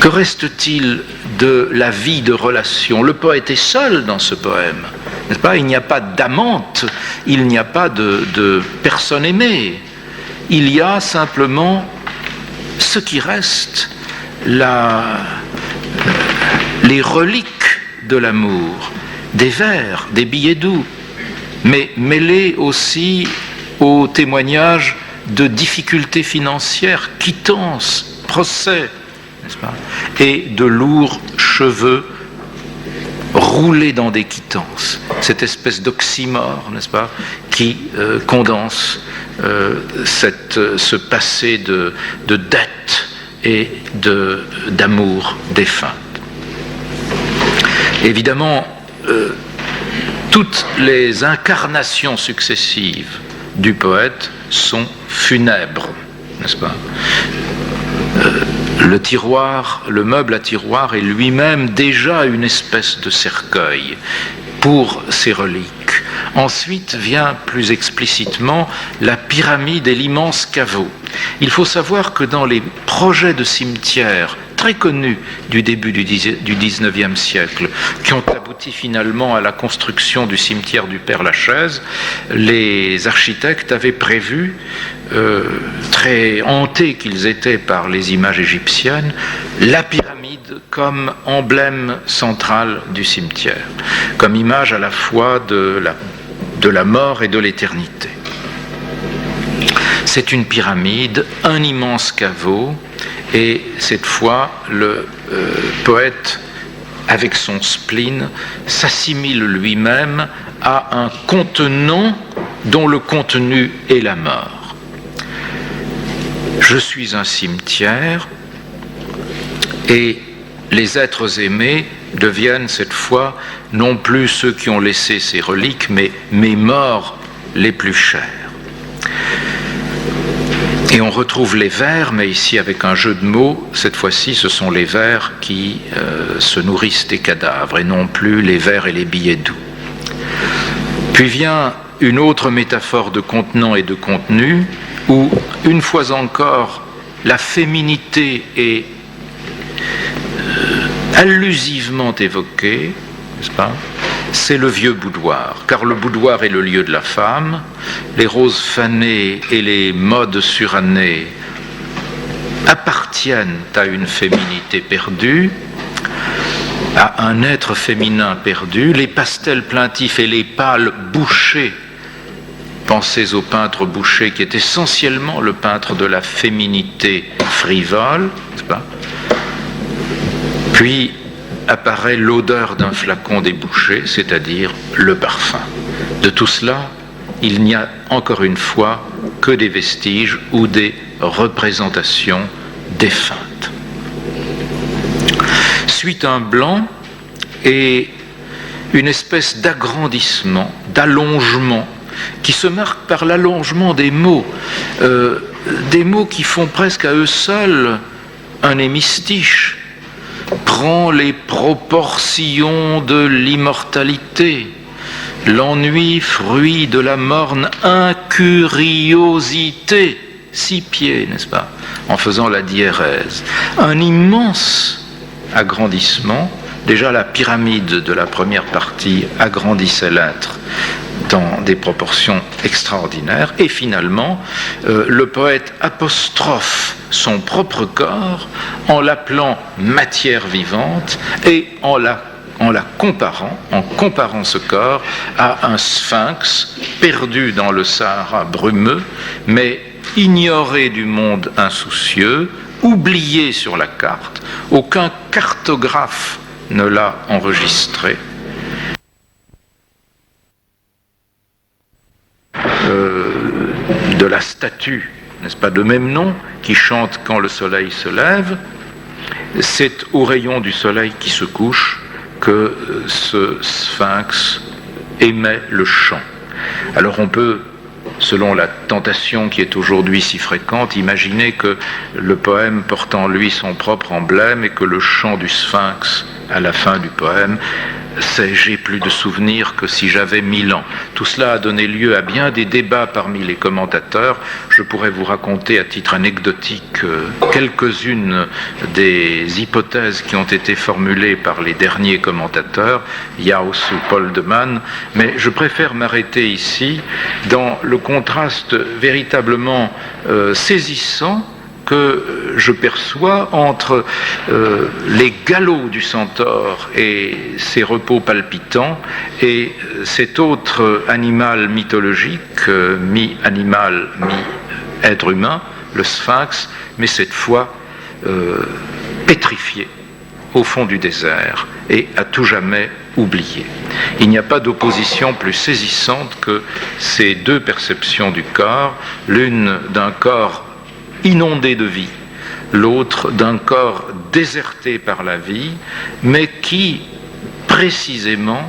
Que reste-t-il de la vie de relations? Le poète est seul dans ce poème, n'est-ce pas? Il n'y a pas d'amante, il n'y a pas de personne aimée. Il y a simplement ce qui reste, les reliques de l'amour, des vers, des billets doux, mais mêlés aussi aux témoignages de difficultés financières, quittances, procès, n'est-ce pas, et de lourds cheveux roulés dans des quittances. Cette espèce d'oxymore, n'est-ce pas, qui condense ce passé de dette et d'amour défunt. Évidemment, toutes les incarnations successives du poète sont funèbres, n'est-ce pas? Le tiroir, le meuble à tiroir est lui-même déjà une espèce de cercueil pour ses reliques. Ensuite vient plus explicitement la pyramide et l'immense caveau. Il faut savoir que dans les projets de cimetières très connus du début du XIXe siècle, qui ont abouti finalement à la construction du cimetière du Père-Lachaise, les architectes avaient prévu, très hantés qu'ils étaient par les images égyptiennes, la pyramide comme emblème central du cimetière, comme image à la fois de la mort et de l'éternité. C'est une pyramide, un immense caveau, et cette fois, le poète, avec son spleen, s'assimile lui-même à un contenant dont le contenu est la mort. Je suis un cimetière, et les êtres aimés deviennent cette fois non plus ceux qui ont laissé ces reliques, mais mes morts les plus chers. Et on retrouve les vers, mais ici avec un jeu de mots, cette fois-ci ce sont les vers qui se nourrissent des cadavres et non plus les vers et les billets doux. Puis vient une autre métaphore de contenant et de contenu, où une fois encore la féminité est allusivement évoquée, n'est-ce pas? C'est le vieux boudoir, car le boudoir est le lieu de la femme, les roses fanées et les modes surannées appartiennent à une féminité perdue, à un être féminin perdu, les pastels plaintifs et les pâles bouchés. Pensez au peintre Boucher, qui est essentiellement le peintre de la féminité frivole, n'est-ce pas? Puis apparaît l'odeur d'un flacon débouché, c'est-à-dire le parfum. De tout cela, il n'y a encore une fois que des vestiges ou des représentations défuntes. Suit un blanc et une espèce d'agrandissement, d'allongement, qui se marque par l'allongement des mots qui font presque à eux seuls un hémistiche. Prend les proportions de l'immortalité, l'ennui fruit de la morne incuriosité, 6 pieds, n'est-ce pas, en faisant la diérèse. Un immense agrandissement, déjà la pyramide de la première partie agrandissait l'être dans des proportions extraordinaires, et finalement, le poète apostrophe son propre corps en l'appelant matière vivante et en comparant ce corps à un sphinx perdu dans le Sahara brumeux, mais ignoré du monde insoucieux, oublié sur la carte. Aucun cartographe ne l'a enregistré. De la statue, n'est-ce pas, de même nom, qui chante quand le soleil se lève, c'est au rayon du soleil qui se couche que ce sphinx émet le chant. Alors on peut, selon la tentation qui est aujourd'hui si fréquente, imaginer que le poème porte en lui son propre emblème et que le chant du sphinx à la fin du poème, c'est « j'ai plus de souvenirs que si j'avais 1000 ans ». Tout cela a donné lieu à bien des débats parmi les commentateurs. Je pourrais vous raconter à titre anecdotique quelques-unes des hypothèses qui ont été formulées par les derniers commentateurs, Jauss ou Paul de Man, mais je préfère m'arrêter ici dans le contraste véritablement saisissant que je perçois entre les galops du centaure et ses repos palpitants et cet autre animal mythologique, mi-animal, mi-être humain, le sphinx, mais cette fois pétrifié au fond du désert et à tout jamais oublié. Il n'y a pas d'opposition plus saisissante que ces deux perceptions du corps, l'une d'un corps inondé de vie, l'autre d'un corps déserté par la vie, mais qui, précisément,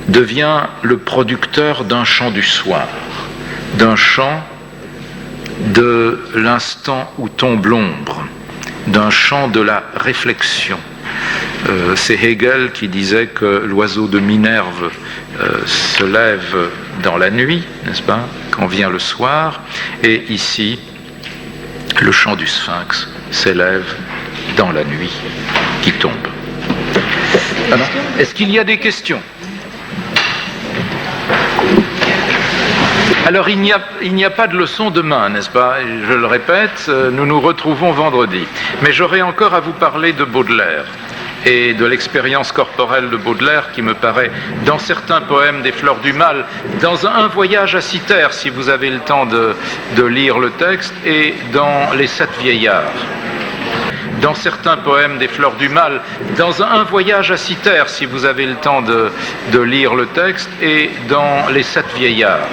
devient le producteur d'un chant du soir, d'un chant de l'instant où tombe l'ombre, d'un chant de la réflexion. C'est Hegel qui disait que l'oiseau de Minerve se lève dans la nuit, n'est-ce pas, quand vient le soir, et ici, le chant du sphinx s'élève dans la nuit qui tombe. Alors, est-ce qu'il y a des questions? Alors, il n'y a pas de leçon demain, n'est-ce pas? Je le répète, nous nous retrouvons vendredi. Mais j'aurai encore à vous parler de Baudelaire et de l'expérience corporelle de Baudelaire qui me paraît, dans certains poèmes des Fleurs du Mal, dans un voyage à Cythère, si vous avez le temps de lire le texte, et dans Les Sept Vieillards. Dans certains poèmes des Fleurs du Mal, dans un voyage à Cythère, si vous avez le temps de lire le texte, et dans Les Sept Vieillards.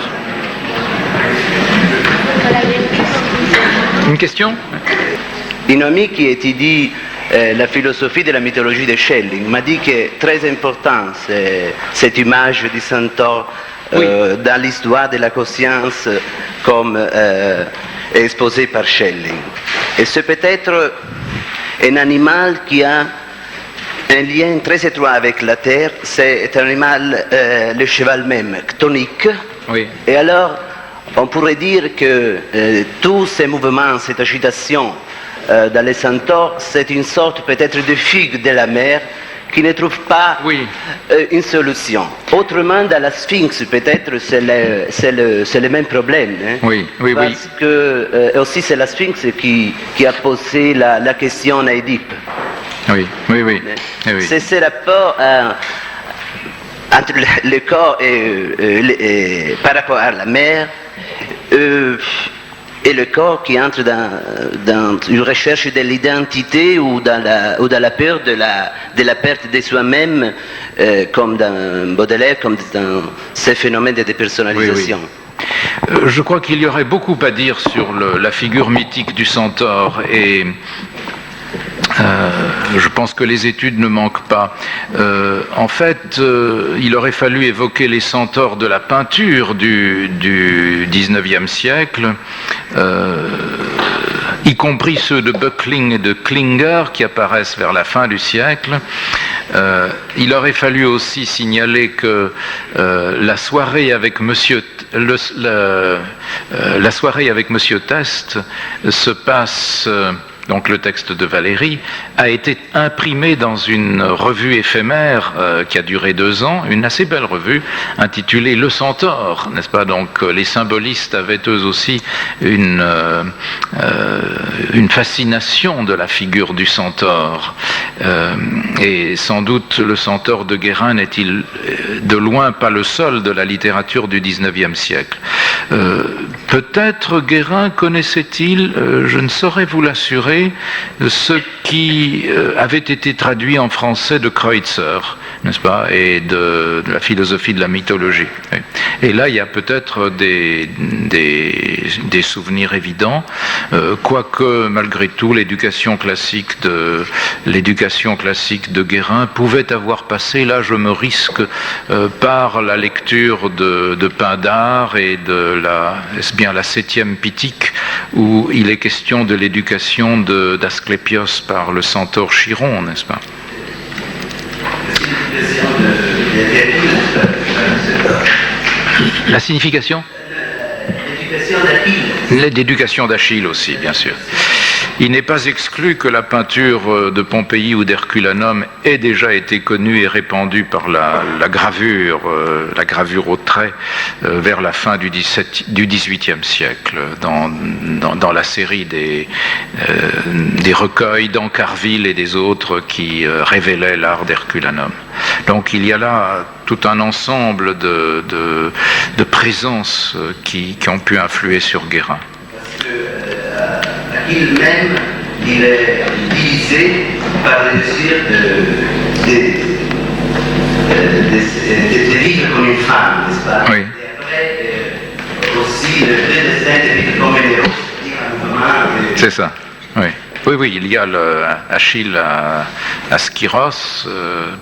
Une question? Un ami qui étudie la philosophie de la mythologie de Schelling m'a dit que très important cette image du centaure dans l'histoire de la conscience comme exposée par Schelling. Et c'est peut-être un animal qui a un lien très étroit avec la terre, c'est un animal, le cheval même, chthonique. Oui. Et alors, on pourrait dire que tous ces mouvements, cette agitation dans les centaures, c'est une sorte peut-être de figue de la mer qui ne trouve pas une solution. Autrement, dans la sphinx, peut-être c'est le même problème. Hein, parce que aussi c'est la sphinx qui a posé la question à Édipe. Oui. C'est ce rapport entre le corps et par rapport à la mer et le corps qui entre dans une recherche de l'identité ou dans la peur de la perte de soi-même, comme dans Baudelaire, comme dans ces phénomènes de dépersonnalisation. Je crois qu'il y aurait beaucoup à dire sur la figure mythique du centaure et je pense que les études ne manquent pas. En fait, il aurait fallu évoquer les centaures de la peinture du 19e siècle, y compris ceux de Böckling et de Klinger qui apparaissent vers la fin du siècle. Il aurait fallu aussi signaler que la soirée avec Monsieur Teste se passe... donc le texte de Valéry, a été imprimé dans une revue éphémère qui a duré 2 ans, une assez belle revue intitulée Le Centaure, n'est-ce pas? Donc les symbolistes avaient eux aussi une fascination de la figure du centaure. Et sans doute le centaure de Guérin n'est-il de loin pas le seul de la littérature du XIXe siècle. Peut-être Guérin connaissait-il, je ne saurais vous l'assurer, ce qui avait été traduit en français de Kreutzer, n'est-ce pas, et de la philosophie de la mythologie. Et là, il y a peut-être des souvenirs évidents, quoique malgré tout, l'éducation classique de Guérin pouvait avoir passé, là je me risque, par la lecture de Pindare et est-ce bien la 7e Pitique, où il est question de l'éducation d'Asclépios par le centaure Chiron, n'est-ce pas? La signification? L'éducation d'Achille aussi, bien sûr. Il n'est pas exclu que la peinture de Pompéi ou d'Herculanum ait déjà été connue et répandue par la gravure au trait vers la fin du XVIIIe siècle, dans la série des recueils d'Ancarville et des autres qui révélaient l'art d'Herculanum. Donc il y a là tout un ensemble de présences qui ont pu influer sur Guérin. Il-même, il est divisé par le désir de vivre comme une femme, n'est-ce pas? Oui. Et après, aussi le destin de vivre comme un héros, c'est-à-dire un moment. C'est ça, oui. Oui, il y a Achille à Skyros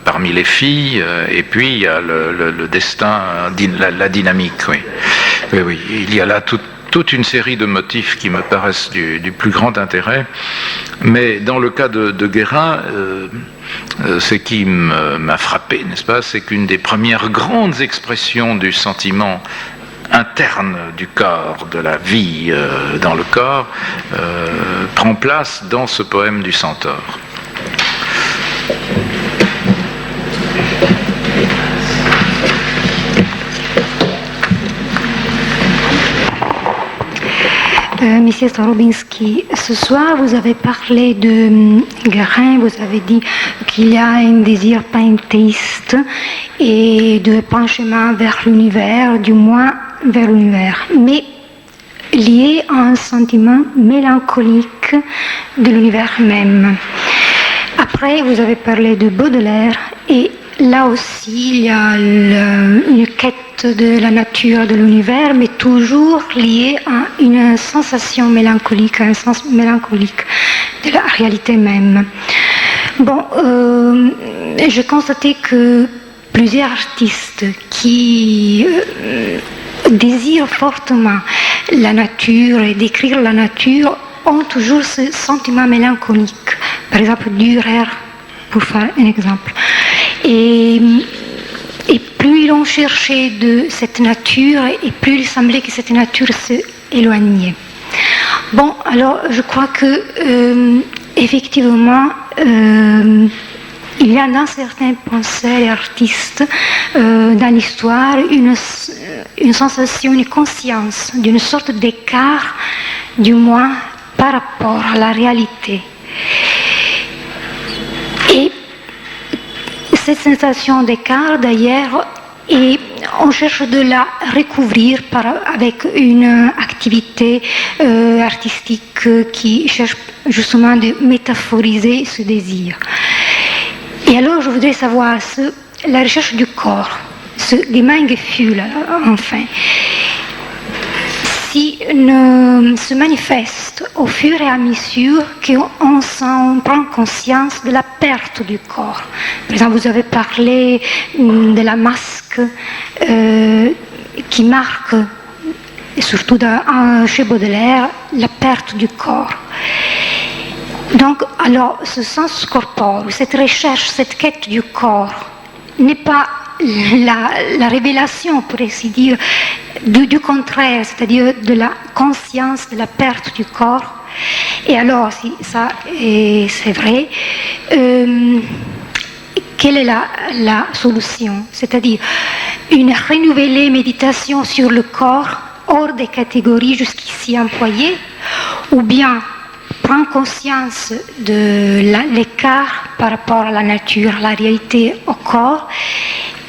parmi les filles, et puis il y a le destin, la dynamique, oui. Oui, il y a là toute une série de motifs qui me paraissent du plus grand intérêt, mais dans le cas de Guérin, ce qui m'a frappé, n'est-ce pas, c'est qu'une des premières grandes expressions du sentiment interne du corps, de la vie dans le corps, prend place dans ce poème du Centaure. Monsieur Starobinski, ce soir vous avez parlé de Guérin, vous avez dit qu'il y a un désir panthéiste et de penchement vers l'univers, du moins vers l'univers, mais lié à un sentiment mélancolique de l'univers même. Après, vous avez parlé de Baudelaire et là aussi, il y a une quête de la nature, de l'univers, mais toujours liée à une sensation mélancolique, à un sens mélancolique de la réalité même. Bon, j'ai constaté que plusieurs artistes qui désirent fortement la nature et décrire la nature ont toujours ce sentiment mélancolique. Par exemple, Dürer, pour faire un exemple. Et plus ils ont cherché de cette nature, et plus il semblait que cette nature s'éloignait. Bon, alors je crois que effectivement, il y a dans certains penseurs et artistes dans l'histoire une sensation, une conscience d'une sorte d'écart, du moins par rapport à la réalité. Et cette sensation d'écart, d'ailleurs, et on cherche de la recouvrir avec une activité artistique qui cherche justement de métaphoriser ce désir. Et alors, je voudrais savoir la recherche du corps, ce Gemeingefühl, enfin, si se manifeste au fur et à mesure qu'on prend conscience de la perte du corps. Par exemple, vous avez parlé de la masque qui marque, et surtout chez Baudelaire, la perte du corps. Donc, alors, ce sens corporel, cette recherche, cette quête du corps, n'est pas la révélation, on pourrait ainsi dire, du contraire, c'est-à-dire de la conscience de la perte du corps. Et alors, si ça c'est vrai, quelle est la solution? C'est-à-dire une renouvelée méditation sur le corps hors des catégories jusqu'ici employées, ou bien prendre conscience de l'écart par rapport à la nature, la réalité au corps,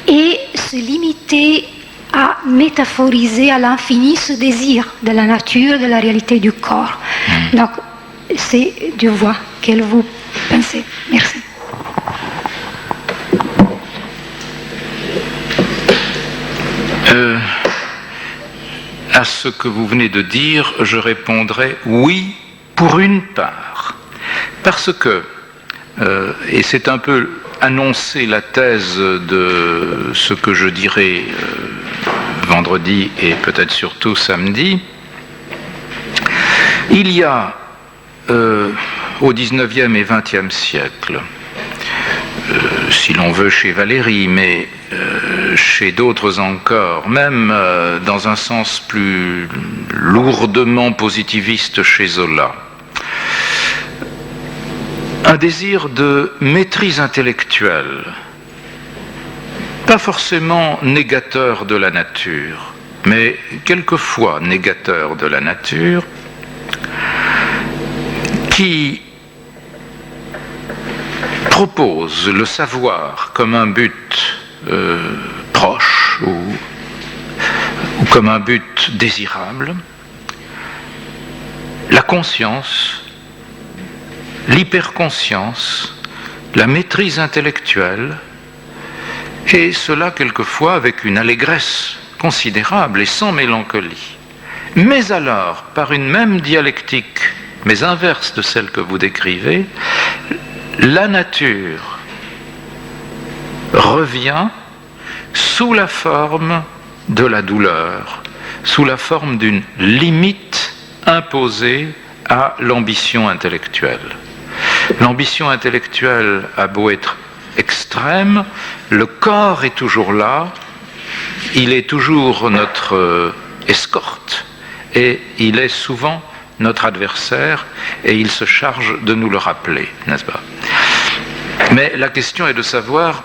et se limiter à métaphoriser à l'infini ce désir de la nature, de la réalité du corps. Donc, c'est de voir quel vous pensez. Merci. À ce que vous venez de dire, je répondrai oui pour une part. Parce que, et c'est un peu annoncer la thèse de ce que je dirai vendredi et peut-être surtout samedi, il y a au XIXe et XXe siècle, si l'on veut chez Valéry, mais chez d'autres encore, même dans un sens plus lourdement positiviste chez Zola, un désir de maîtrise intellectuelle, pas forcément négateur de la nature, mais quelquefois négateur de la nature, qui propose le savoir comme un but proche ou comme un but désirable, la conscience, l'hyperconscience, la maîtrise intellectuelle, et cela quelquefois avec une allégresse considérable et sans mélancolie. Mais alors, par une même dialectique, mais inverse de celle que vous décrivez, la nature revient sous la forme de la douleur, sous la forme d'une limite imposée à l'ambition intellectuelle. L'ambition intellectuelle a beau être extrême, le corps est toujours là, il est toujours notre escorte et il est souvent notre adversaire et il se charge de nous le rappeler, n'est-ce pas? Mais la question est de savoir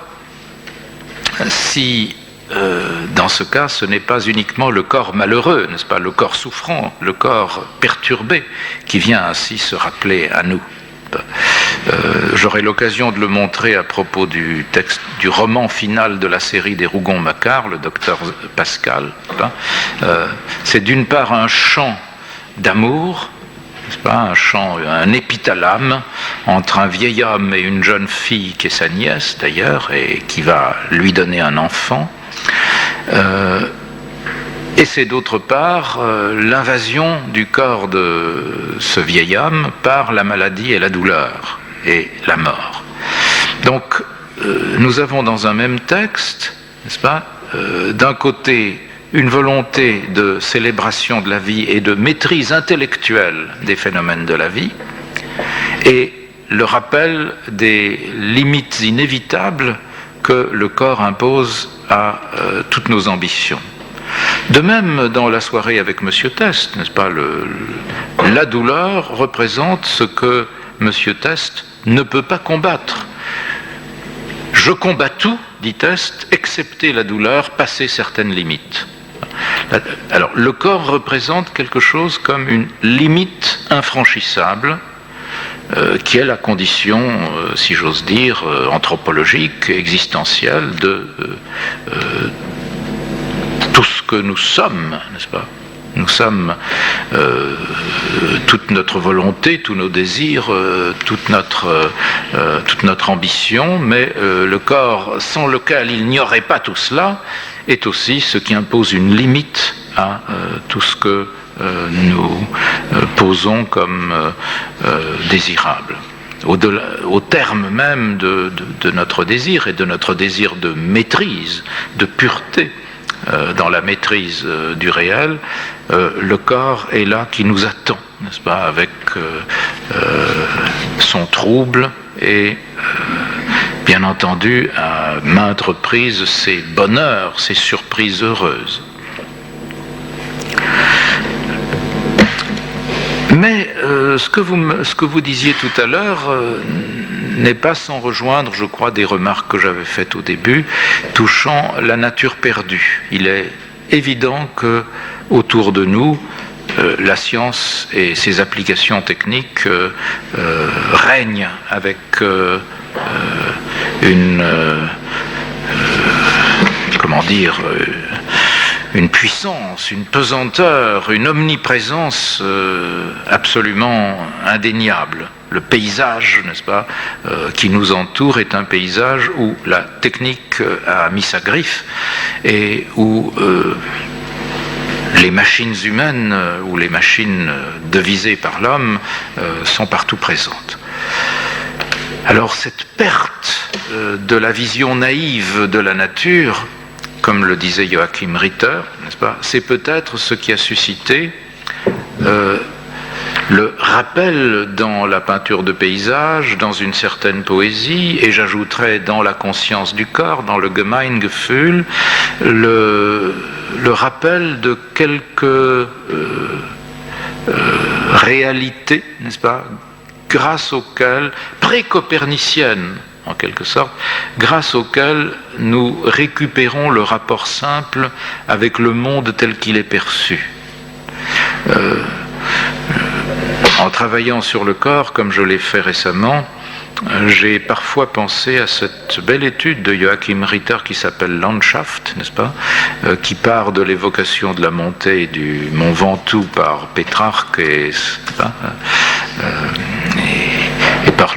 si, dans ce cas, ce n'est pas uniquement le corps malheureux, n'est-ce pas, le corps souffrant, le corps perturbé, qui vient ainsi se rappeler à nous. J'aurai l'occasion de le montrer à propos du texte, du roman final de la série des Rougon-Macquart, le docteur Pascal. C'est d'une part un chant d'amour, n'est-ce pas, un chant, un épithalame entre un vieil homme et une jeune fille qui est sa nièce d'ailleurs et qui va lui donner un enfant. Et c'est d'autre part l'invasion du corps de ce vieil homme par la maladie et la douleur et la mort. Donc nous avons dans un même texte, n'est-ce pas, d'un côté une volonté de célébration de la vie et de maîtrise intellectuelle des phénomènes de la vie, et le rappel des limites inévitables que le corps impose à toutes nos ambitions. De même, dans la soirée avec M. Test, n'est-ce pas, la douleur représente ce que M. Test ne peut pas combattre. Je combats tout, dit Test, excepté la douleur, passer certaines limites. Alors, le corps représente quelque chose comme une limite infranchissable, qui est la condition, si j'ose dire, anthropologique, existentielle de tout ce que nous sommes, n'est-ce pas? Nous sommes toute notre volonté, tous nos désirs, toute notre ambition, mais le corps sans lequel il n'y aurait pas tout cela est aussi ce qui impose une limite à tout ce que nous posons comme désirable. Au terme même de notre désir et de notre désir de maîtrise, de pureté, dans la maîtrise du réel, le corps est là qui nous attend, n'est-ce pas, avec son trouble et bien entendu à maintes reprises ses bonheurs, ses surprises heureuses. Mais ce que vous disiez tout à l'heure n'est pas sans rejoindre, je crois, des remarques que j'avais faites au début, touchant la nature perdue. Il est évident que autour de nous, la science et ses applications techniques règnent avec une puissance, une pesanteur, une omniprésence absolument indéniable. Le paysage, n'est-ce pas, qui nous entoure est un paysage où la technique a mis sa griffe et où les machines humaines ou les machines devisées par l'homme sont partout présentes. Alors cette perte de la vision naïve de la nature, comme le disait Joachim Ritter, n'est-ce pas, c'est peut-être ce qui a suscité le rappel dans la peinture de paysage, dans une certaine poésie, et j'ajouterais dans la conscience du corps, dans le Gemeingefühl, le rappel de quelques réalités, n'est-ce pas, grâce auxquelles, pré-coperniciennes en quelque sorte, grâce auxquelles nous récupérons le rapport simple avec le monde tel qu'il est perçu. En travaillant sur le corps, comme je l'ai fait récemment, j'ai parfois pensé à cette belle étude de Joachim Ritter qui s'appelle Landschaft, n'est-ce pas, qui part de l'évocation de la montée du mont Ventoux par Pétrarque et par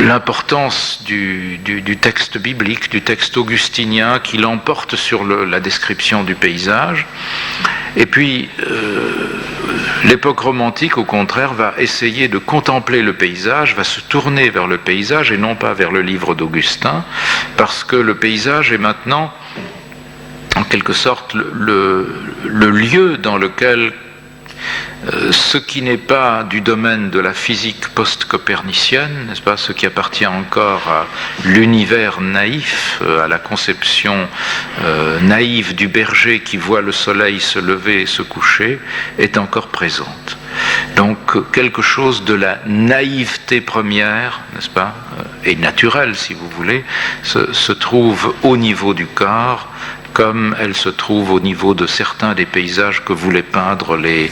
l'importance du texte biblique, du texte augustinien qui l'emporte sur la description du paysage. Et puis, l'époque romantique, au contraire, va essayer de contempler le paysage, va se tourner vers le paysage et non pas vers le livre d'Augustin, parce que le paysage est maintenant, en quelque sorte, le lieu dans lequel ce qui n'est pas du domaine de la physique post-copernicienne, n'est-ce pas, ce qui appartient encore à l'univers naïf, à la conception naïve du berger qui voit le soleil se lever et se coucher, est encore présente. Donc quelque chose de la naïveté première, n'est-ce pas, et naturelle si vous voulez, se trouve au niveau du corps, comme elle se trouve au niveau de certains des paysages que voulaient peindre les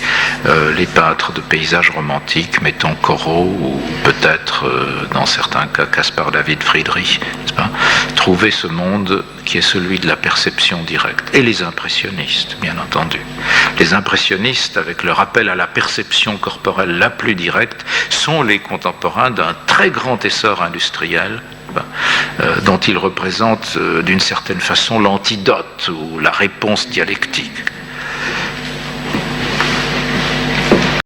peintres de paysages romantiques, mettons Corot ou peut-être, dans certains cas, Caspar David Friedrich, n'est-ce pas, trouver ce monde qui est celui de la perception directe. Et les impressionnistes, bien entendu. Les impressionnistes, avec le rappel à la perception corporelle la plus directe, sont les contemporains d'un très grand essor industriel, dont ils représentent d'une certaine façon l'antidote ou la réponse dialectique.